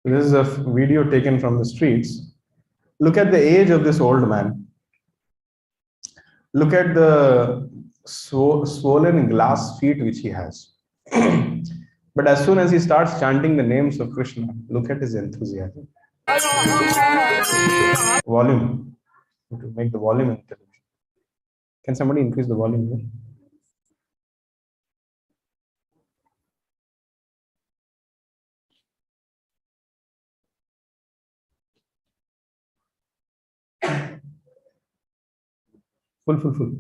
This is a video taken from the streets. Look at the age of this old man. Look at the swollen glass feet which he has. But as soon as he starts chanting the names of Krishna, look at his enthusiasm. Volume. To make the volume in television. Can somebody increase the volume here? Full.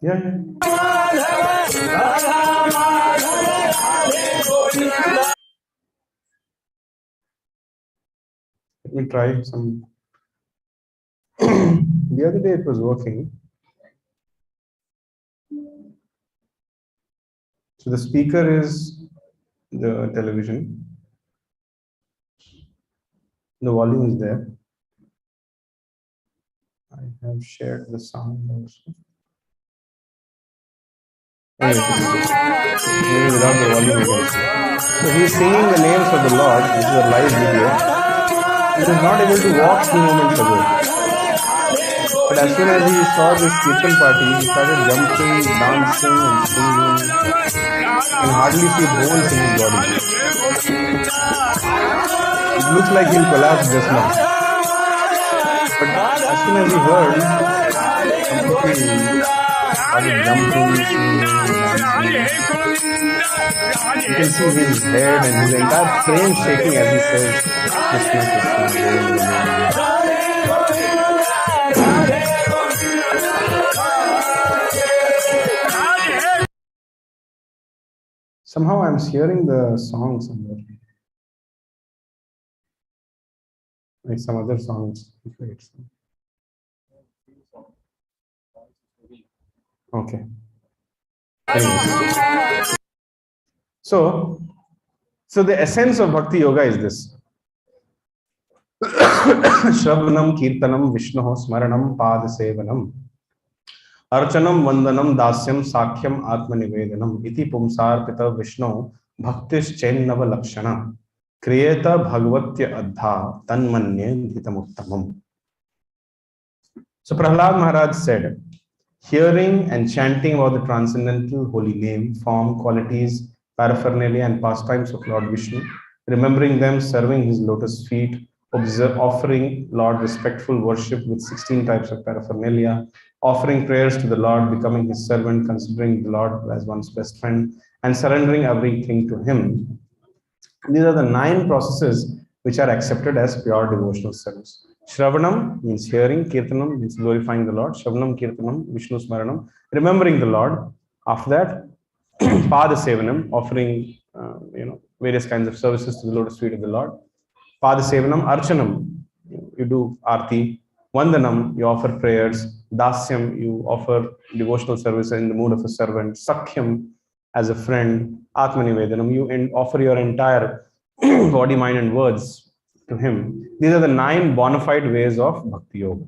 Yeah. Let me try some. The other day it was working. So the speaker is the television. The volume is there. I have shared the sound also. Anyway, maybe without the volume you can see. So he is singing the names of the Lord. This is a live video. He was not able to walk few moments ago. But as soon as he saw this Kirtan party, he started jumping, dancing and singing. You can hardly see bones in his body. It looks like he'll collapse just now. But as soon as he heard, completely started jumping, singing, dancing. You can see his head and his entire frame shaking as he says, Krishna, Krishna, Somehow I'm hearing the song somewhere. Like some other songs. Okay. Anyways. So the essence of Bhakti Yoga is this. Shravanam, Kirtanam, Vishnoho, Smaranam, Padasevanam. Archanam, Vandanam, Dasyam, Sakhyam, Atmanivedanam. Iti Pumsar Pita Vishno, Bhaktish Chennava Lakshana. Kriyeta Bhagavatya Adha, Tanmanye Dhitamuttamam. So Prahlad Maharaj said, hearing and chanting about the transcendental holy name, form, qualities, paraphernalia and pastimes of Lord Vishnu, remembering them, serving his lotus feet, offering Lord respectful worship with 16 types of paraphernalia, offering prayers to the Lord, becoming his servant, considering the Lord as one's best friend, and surrendering everything to him. These are the 9 processes which are accepted as pure devotional service. Shravanam means hearing, Kirtanam means glorifying the Lord, Shravanam, Kirtanam, Vishnu Smaranam, remembering the Lord. After that, Pada Sevanam, offering various kinds of services to the lotus feet of the Lord. Pada Sevanam, Archanam, you do Arti. Vandanam, you offer prayers. Dasyam, you offer devotional service in the mood of a servant. Sakhyam, as a friend. Atmanivedanam, you offer your entire body, mind, and words to him. These are the 9 bona fide ways of Bhakti Yoga.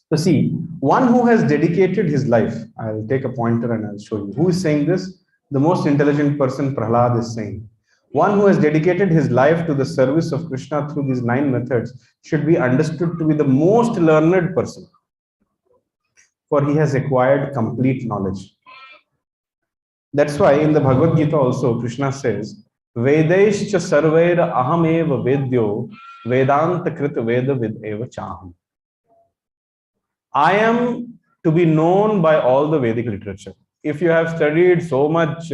So see, one who has dedicated his life, I'll take a pointer and I'll show you. Who is saying this? The most intelligent person, Prahlad, is saying. One who has dedicated his life to the service of Krishna through these 9 methods should be understood to be the most learned person, for he has acquired complete knowledge. That's why in the Bhagavad Gita also Krishna says, Vedaischa sarvaira aham eva vedyo vedanta krita veda vid eva chaham. I am to be known by all the Vedic literature. If you have studied so much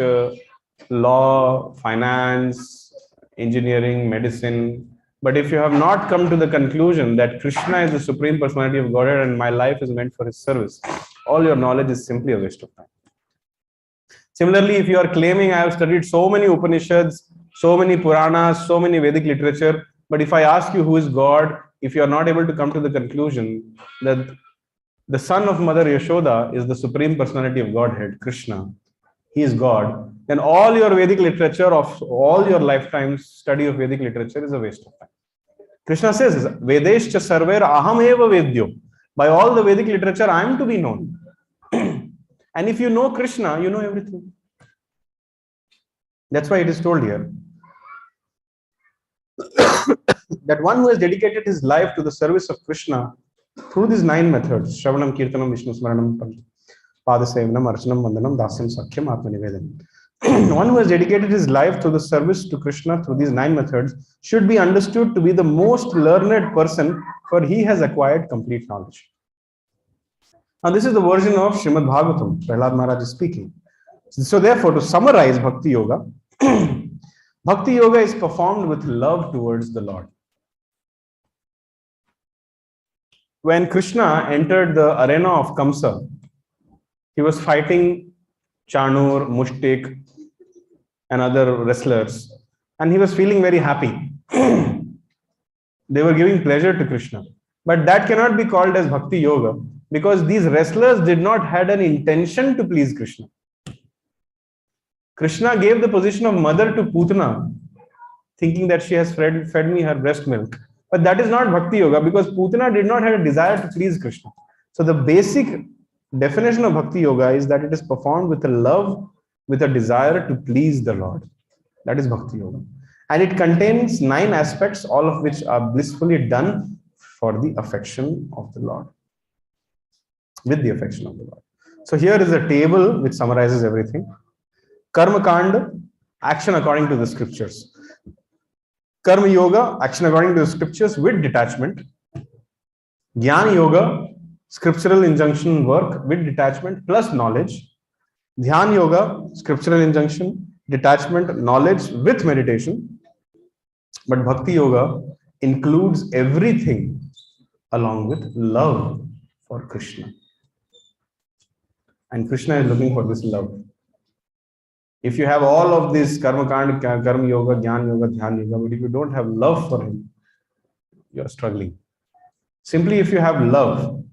law, finance, engineering, medicine, but if you have not come to the conclusion that Krishna is the Supreme Personality of Godhead and my life is meant for his service, all your knowledge is simply a waste of time. Similarly, if you are claiming I have studied so many Upanishads, so many Puranas, so many Vedic literature, but if I ask you who is God, if you are not able to come to the conclusion that the son of Mother Yashoda is the Supreme Personality of Godhead, Krishna, he is God, then all your Vedic literature of all your lifetime's study of Vedic literature is a waste of time. Krishna says, Vedescha sarvera aham eva vedyo. By all the Vedic literature, I am to be known. And if you know Krishna, you know everything. That's why it is told here that one who has dedicated his life to the service of Krishna through these 9 methods, Shravanam, Kirtanam, Vishnu Smaranam, Padasevanam, Archanam, Vandanam, Dasyam, Sakhyam, Atmanivedanam. One who has dedicated his life to the service to Krishna through these 9 methods should be understood to be the most learned person, for he has acquired complete knowledge. Now, this is the version of Srimad Bhagavatam, Prahlad Maharaj is speaking. So, therefore, to summarize Bhakti Yoga, Bhakti Yoga is performed with love towards the Lord. When Krishna entered the arena of Kamsa, he was fighting Chanur, Mushtik, and other wrestlers, and he was feeling very happy. They were giving pleasure to Krishna. But that cannot be called as Bhakti Yoga, because these wrestlers did not have an intention to please Krishna. Krishna gave the position of mother to Putana, thinking that she has fed me her breast milk. But that is not Bhakti Yoga, because Putana did not have a desire to please Krishna. So the basic definition of Bhakti Yoga is that it is performed with a love, with a desire to please the Lord. That is Bhakti Yoga. And it contains 9 aspects, all of which are blissfully done for the affection of the Lord. With the affection of the Lord. So here is a table which summarizes everything. Karma Kanda, action according to the scriptures. Karma Yoga, action according to the scriptures with detachment. Jnana Yoga, scriptural injunction work with detachment plus knowledge. Dhyana Yoga, scriptural injunction, detachment, knowledge with meditation. But Bhakti Yoga includes everything along with love for Krishna. And Krishna is looking for this love. If you have all of this Karma Kanda, Karma Yoga, Jnana Yoga, Dhyana Yoga, but if you don't have love for him, you are struggling. Simply if you have love,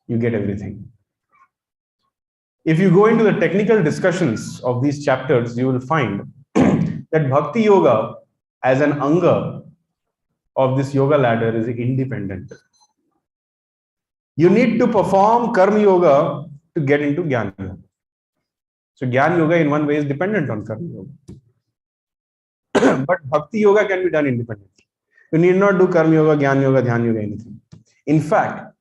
you get everything. If you go into the technical discussions of these chapters, you will find that Bhakti Yoga as an anga of this yoga ladder is independent. You need to perform Karma Yoga to get into Jnana Yoga. So Jnana Yoga in one way is dependent on Karma Yoga. But Bhakti Yoga can be done independently. You need not do Karma Yoga, Jnana Yoga, Dhyana Yoga, anything. In fact,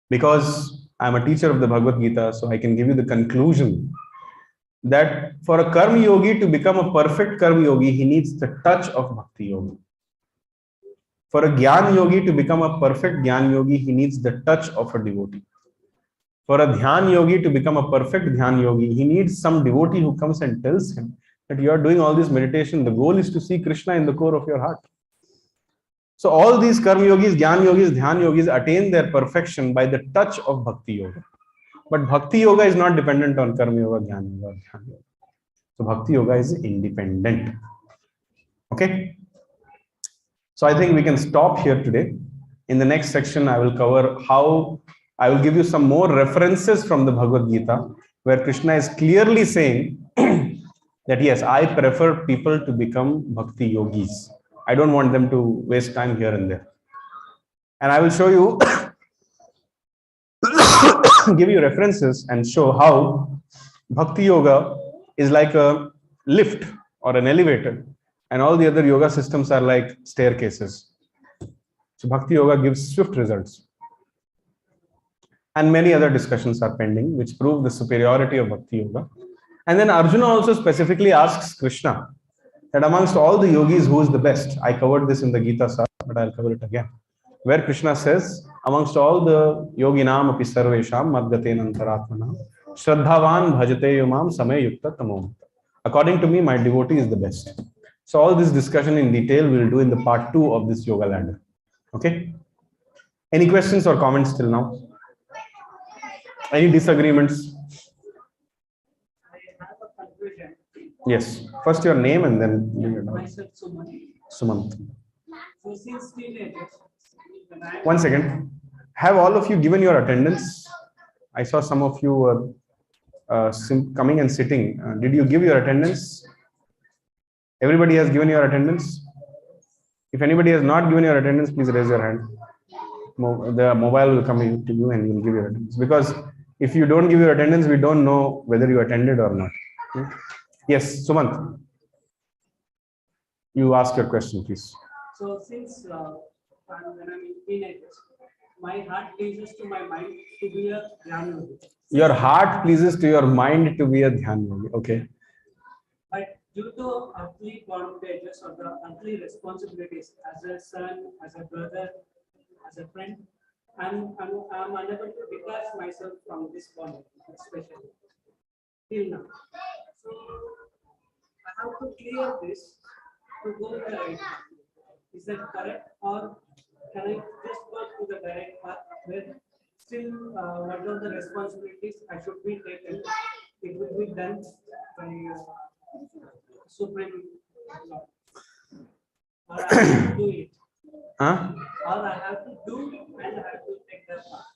because I'm a teacher of the Bhagavad Gita, so I can give you the conclusion that for a Karma Yogi to become a perfect Karma Yogi, he needs the touch of Bhakti Yoga. For a Jnana Yogi to become a perfect Jnana Yogi, he needs the touch of a devotee. For a Dhyana Yogi to become a perfect Dhyana Yogi, he needs some devotee who comes and tells him that you are doing all this meditation. The goal is to see Krishna in the core of your heart. So all these karma yogis, jnana yogis, dhyana yogis attain their perfection by the touch of bhakti yoga. But bhakti yoga is not dependent on karma yoga, jnana yoga, dhyana yoga. So bhakti yoga is independent. Okay. So I think we can stop here today. In the next section, I will cover how I will give you some more references from the Bhagavad Gita, where Krishna is clearly saying that yes, I prefer people to become bhakti yogis. I don't want them to waste time here and there. And I will show you, give you references and show how bhakti yoga is like a lift or an elevator, and all the other yoga systems are like staircases. So bhakti yoga gives swift results. And many other discussions are pending, which prove the superiority of bhakti yoga. And then Arjuna also specifically asks Krishna that amongst all the yogis, who is the best? I covered this in the Gita Sar, but I'll cover it again. Where Krishna says, amongst all the yoginam api sarvesham madgaten antaratmana shraddhavan bhajate yumam samay yukta tamom. According to me, my devotee is the best. So all this discussion in detail we'll do in the part 2 of this yoga ladder. Okay? Any questions or comments till now? Any disagreements? I have a confusion. Yes. First your name and then Myself, Sumant. So since teenagers, when I 1 second. Have all of you given your attendance? I saw some of you were coming and sitting. Did you give your attendance? Everybody has given your attendance? If anybody has not given your attendance, please raise your hand. The mobile will come in to you and you will give your attendance. Because if you don't give your attendance, we don't know whether you attended or not. Yes, Sumant. You ask your question, please. So since when I'm in teenagers, my heart pleases to my mind to be a Dhyana Yogi. Your heart pleases to your mind to be a Dhyana Yogi. Okay. But due to earthly bondages or the earthly responsibilities as a son, as a brother, as a friend, I'm unable to detach myself from this bondage, especially till now. So I have to clear this to go the right path. Is that correct, or can I just go to the direct path where still whatever the responsibilities I should be taken, it will be done by Supreme Lord, or I have to do it, Huh? or I have to do and I have to take that path.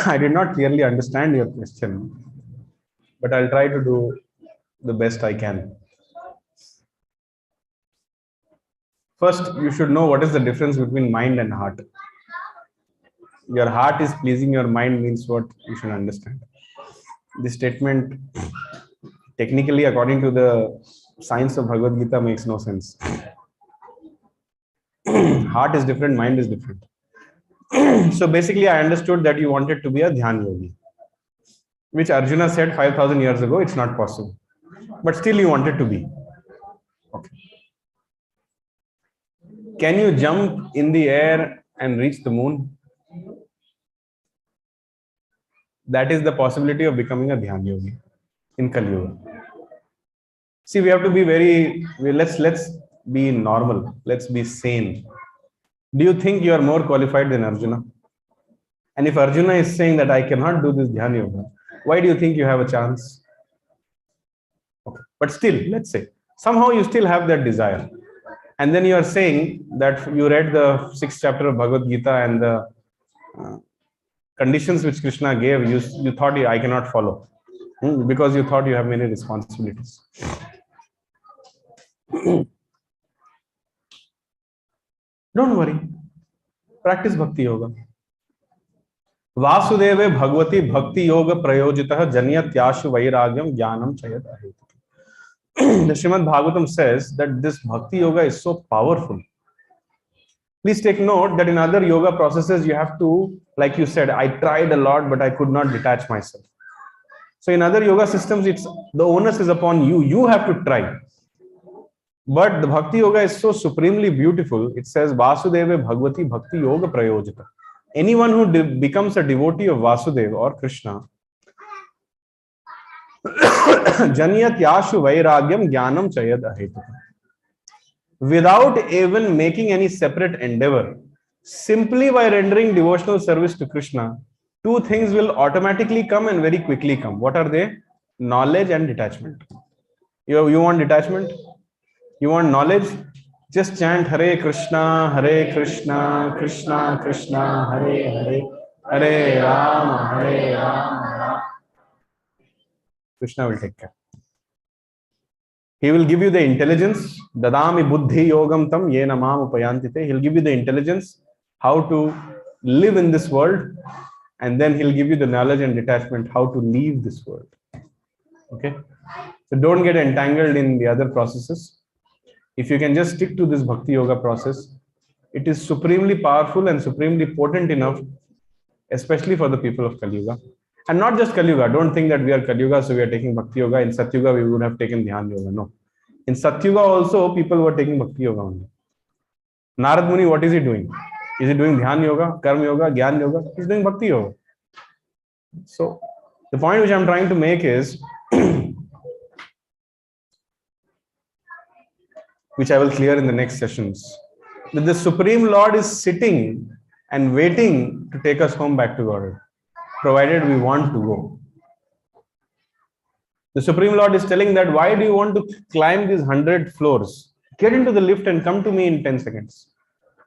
I did not clearly understand your question, but I'll try to do the best I can. First, you should know what is the difference between mind and heart. Your heart is pleasing your mind means what you should understand. This statement, technically, according to the science of Bhagavad Gita, makes no sense. Heart is different, mind is different. So basically, I understood that you wanted to be a Dhyana Yogi, which Arjuna said 5,000 years ago, it's not possible. But still you wanted to be. Okay. Can you jump in the air and reach the moon? That is the possibility of becoming a Dhyana Yogi in Kali Yuga. See, we have to be let's be normal. Let's be sane. Do you think you are more qualified than Arjuna? And if Arjuna is saying that I cannot do this Dhyana Yoga, why do you think you have a chance? Okay. But still, let's say, somehow you still have that desire. And then you are saying that you read the 6th chapter of Bhagavad Gita and the conditions which Krishna gave, you thought I cannot follow. Because you thought you have many responsibilities. Don't worry. Practice Bhakti Yoga. Vasudeve Bhagavati Bhakti Yoga Prayojitah Janyatyashu Vairagyam Jnanam Chayat Ahit. The Srimad Bhagavatam says that this Bhakti Yoga is so powerful. Please take note that in other yoga processes, you have to, like you said, I tried a lot, but I could not detach myself. So in other yoga systems, the onus is upon you. You have to try. But the Bhakti Yoga is so supremely beautiful. It says, Vasudeva Bhagavati Bhakti Yoga Prayojita. Anyone who becomes a devotee of Vasudeva or Krishna Janiyat yashu vairagyam jnanam chayad ahetuka. Without even making any separate endeavor, simply by rendering devotional service to Krishna, two things will automatically come and very quickly come. What are they? Knowledge and detachment. You want detachment? You want knowledge? Just chant Hare Krishna, Krishna Krishna, Hare Hare, Hare Rama. Krishna will take care. He will give you the intelligence. Dadami buddhi yogam tam yena mam upayantite. He'll give you the intelligence how to live in this world, and then he'll give you the knowledge and detachment how to leave this world. Okay? So don't get entangled in the other processes. If you can just stick to this Bhakti Yoga process, it is supremely powerful and supremely potent enough, especially for the people of Kali Yuga. And not just Kali Yuga. Don't think that we are Kali Yuga, so we are taking Bhakti Yoga. In Satyuga, we would have taken Dhyana Yoga. No. In Satyuga also, people were taking Bhakti Yoga only. Narad Muni, what is he doing? Is he doing Dhyana Yoga, Karma Yoga, Gyan Yoga? He's doing Bhakti Yoga. So, the point which I'm trying to make is, which I will clear in the next sessions, that the Supreme Lord is sitting and waiting to take us home back to God, provided we want to go. The Supreme Lord is telling that, why do you want to climb these 100 floors? Get into the lift and come to me in 10 seconds.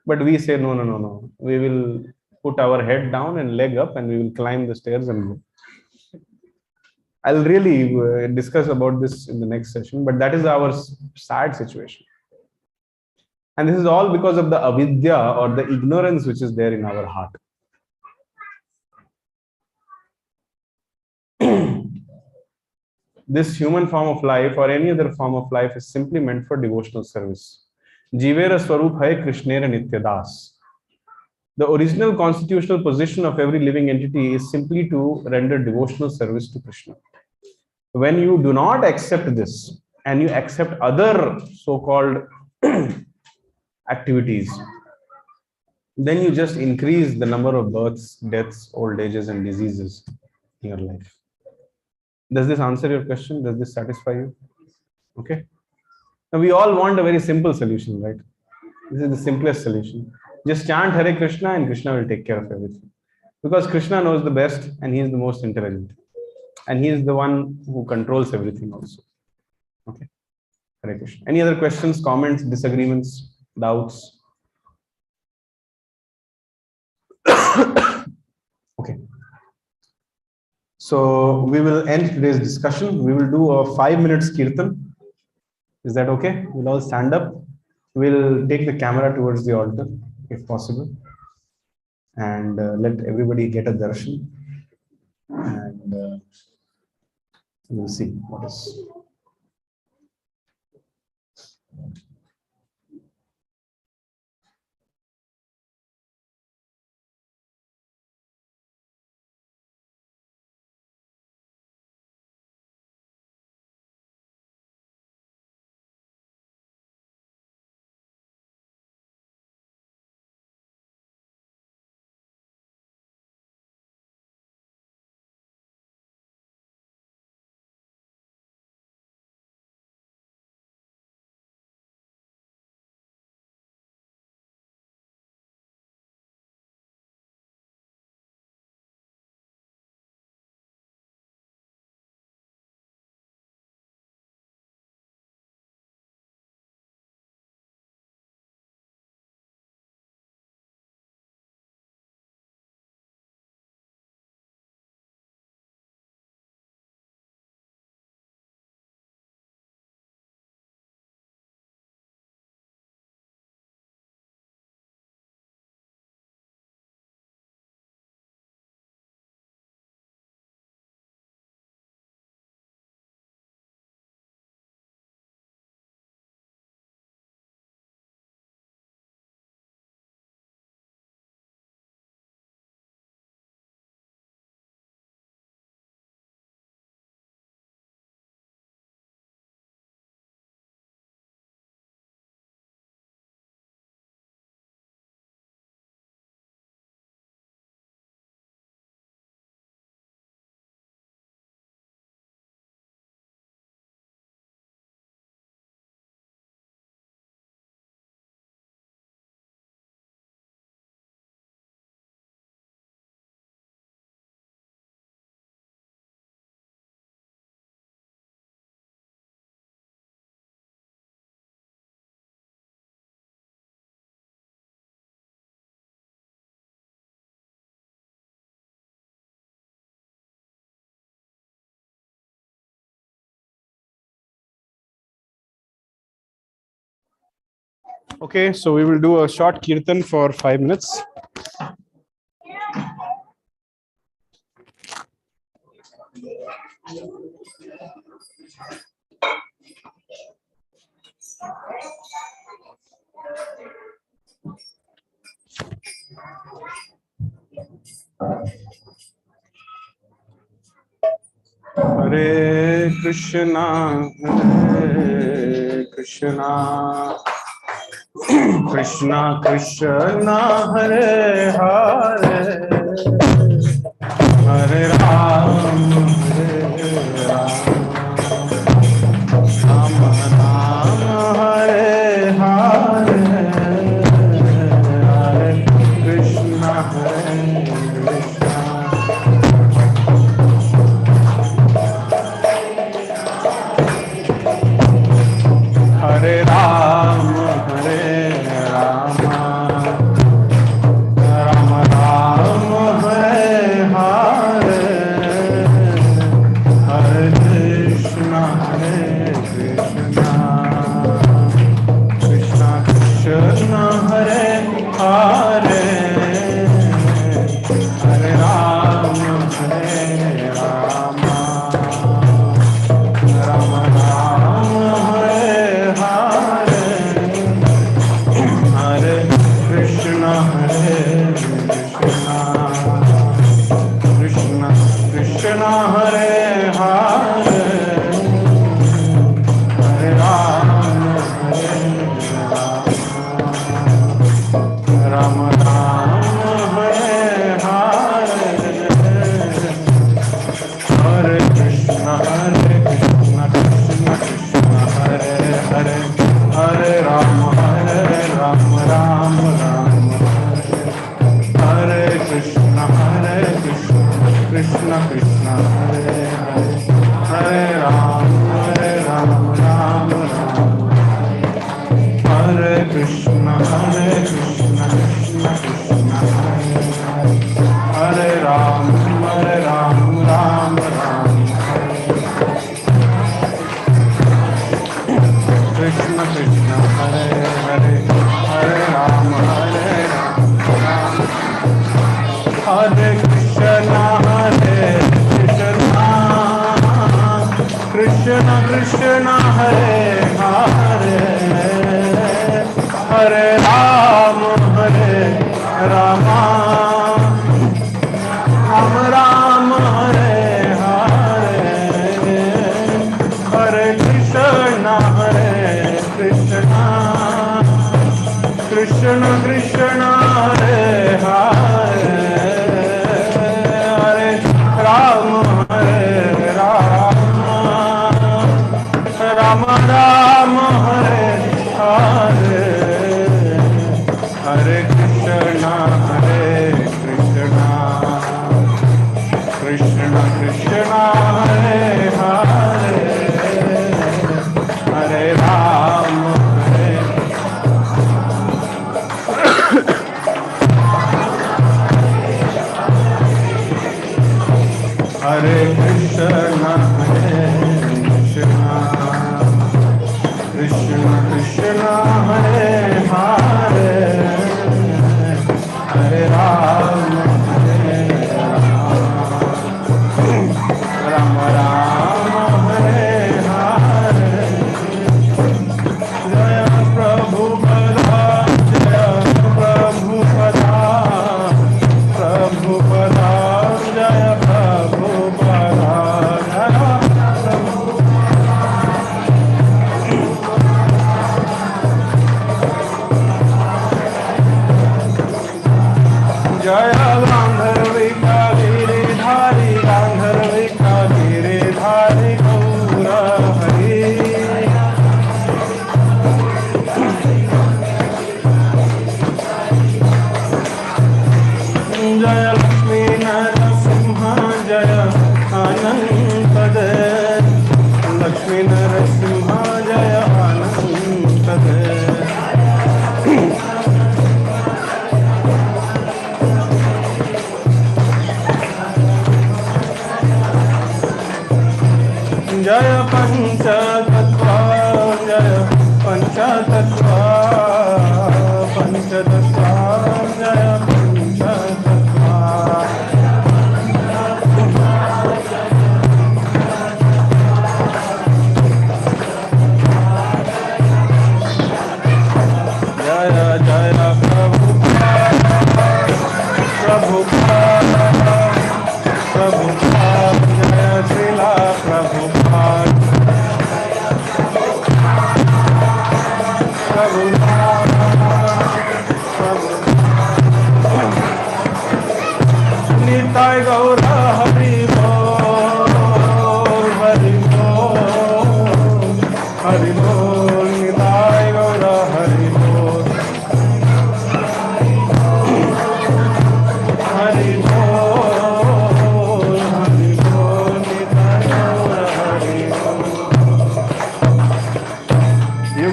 But we say, no. We will put our head down and leg up and we will climb the stairs and go. I'll really discuss about this in the next session, but that is our sad situation. And this is all because of the avidya, or the ignorance which is there in our heart. This human form of life or any other form of life is simply meant for devotional service. Jivera Swarup hai Krishnera Nityadas. The original constitutional position of every living entity is simply to render devotional service to Krishna. When you do not accept this and you accept other so-called activities, then you just increase the number of births, deaths, old ages, and diseases in your life. Does this answer your question? Does this satisfy you? Okay. Now we all want a very simple solution, right? This is the simplest solution. Just chant Hare Krishna and Krishna will take care of everything. Because Krishna knows the best and he is the most intelligent. And he is the one who controls everything also. Okay. Hare Krishna. Any other questions, comments, disagreements, doubts? Okay. So we will end today's discussion. We will do a 5 minutes Kirtan. Is that okay? We'll all stand up. We'll take the camera towards the altar, if possible. And let everybody get a darshan. And we'll see what is. Okay, so we will do a short kirtan for 5 minutes. Hare Krishna, Krishna Krishna, Hare Hare, Hare Ram, Ram Ram, Hare Hare, Hare Krishna, Hare Krishna. Hare Ram, Hare Rama, Rama Rama, Hare Hare, Hare Krishna, Krishna Krishna, Hare Hare, Hare Ram, Hare Rama, Rama Rama, Hare Hare Krishna, Krishna Krishna, Hare Hare, Hare Ram, Rama Rama, Hare Hare, Hare Krishna, Krishna Krishna, Hare Hare, Hare Rama, Rama Rama, Hare Krishna, Krishna Krishna, Hare Hare, Hare Rama, Rama Rama, Hare Krishna, Krishna Krishna, Hare Rama, Rama Rama, Krishna Krishna, Hare Hare, Hare Rama, Hare Krishna, Krishna Krishna, Hare Hare, Hare Rama, Rama Rama, Hare Hare, Hare Krishna, Krishna Krishna, Hare Hare, Hare Rama, Rama Rama, Hare Hare, Hare Krishna, Krishna Krishna, Hare Hare, Hare Rama, Hare Krishna, Krishna Krishna, Hare Hare, Hare Rama, Rama Rama, Hare Hare, Jaya Prabhupada, Jaya Prabhupada, Prabhupada, Jaya Prabhupada, Jaya Gandharvika Giridhari, Gandharvika Giridhari, Gaura Hari. Jaya Lakshmi Narasimha, Jaya Anantade, Lakshmi Narasimha, Jaya Anantade. Jaya Pancha Tattva, Jaya Pancha Tattva,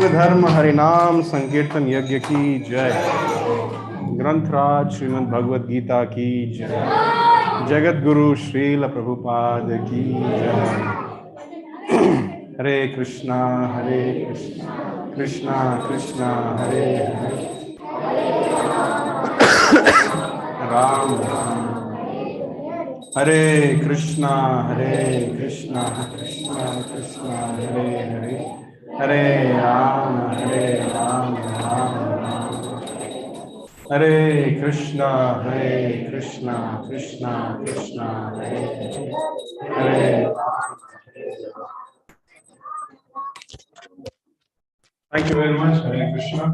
धर्म हरिनाम संकीर्तन यज्ञ की जय। ग्रंथराज श्रीमद् भगवद गीता की जय। जगत गुरु श्रील प्रभुपाद की जय। हरे कृष्णा कृष्णा कृष्णा हरे हरे, राम राम हरे कृष्णा कृष्णा कृष्णा हरे हरे, हरे राम राम राम, हरे कृष्णा कृष्णा कृष्णा हरे हरे, हरे। Thank you very much. Hare Krishna.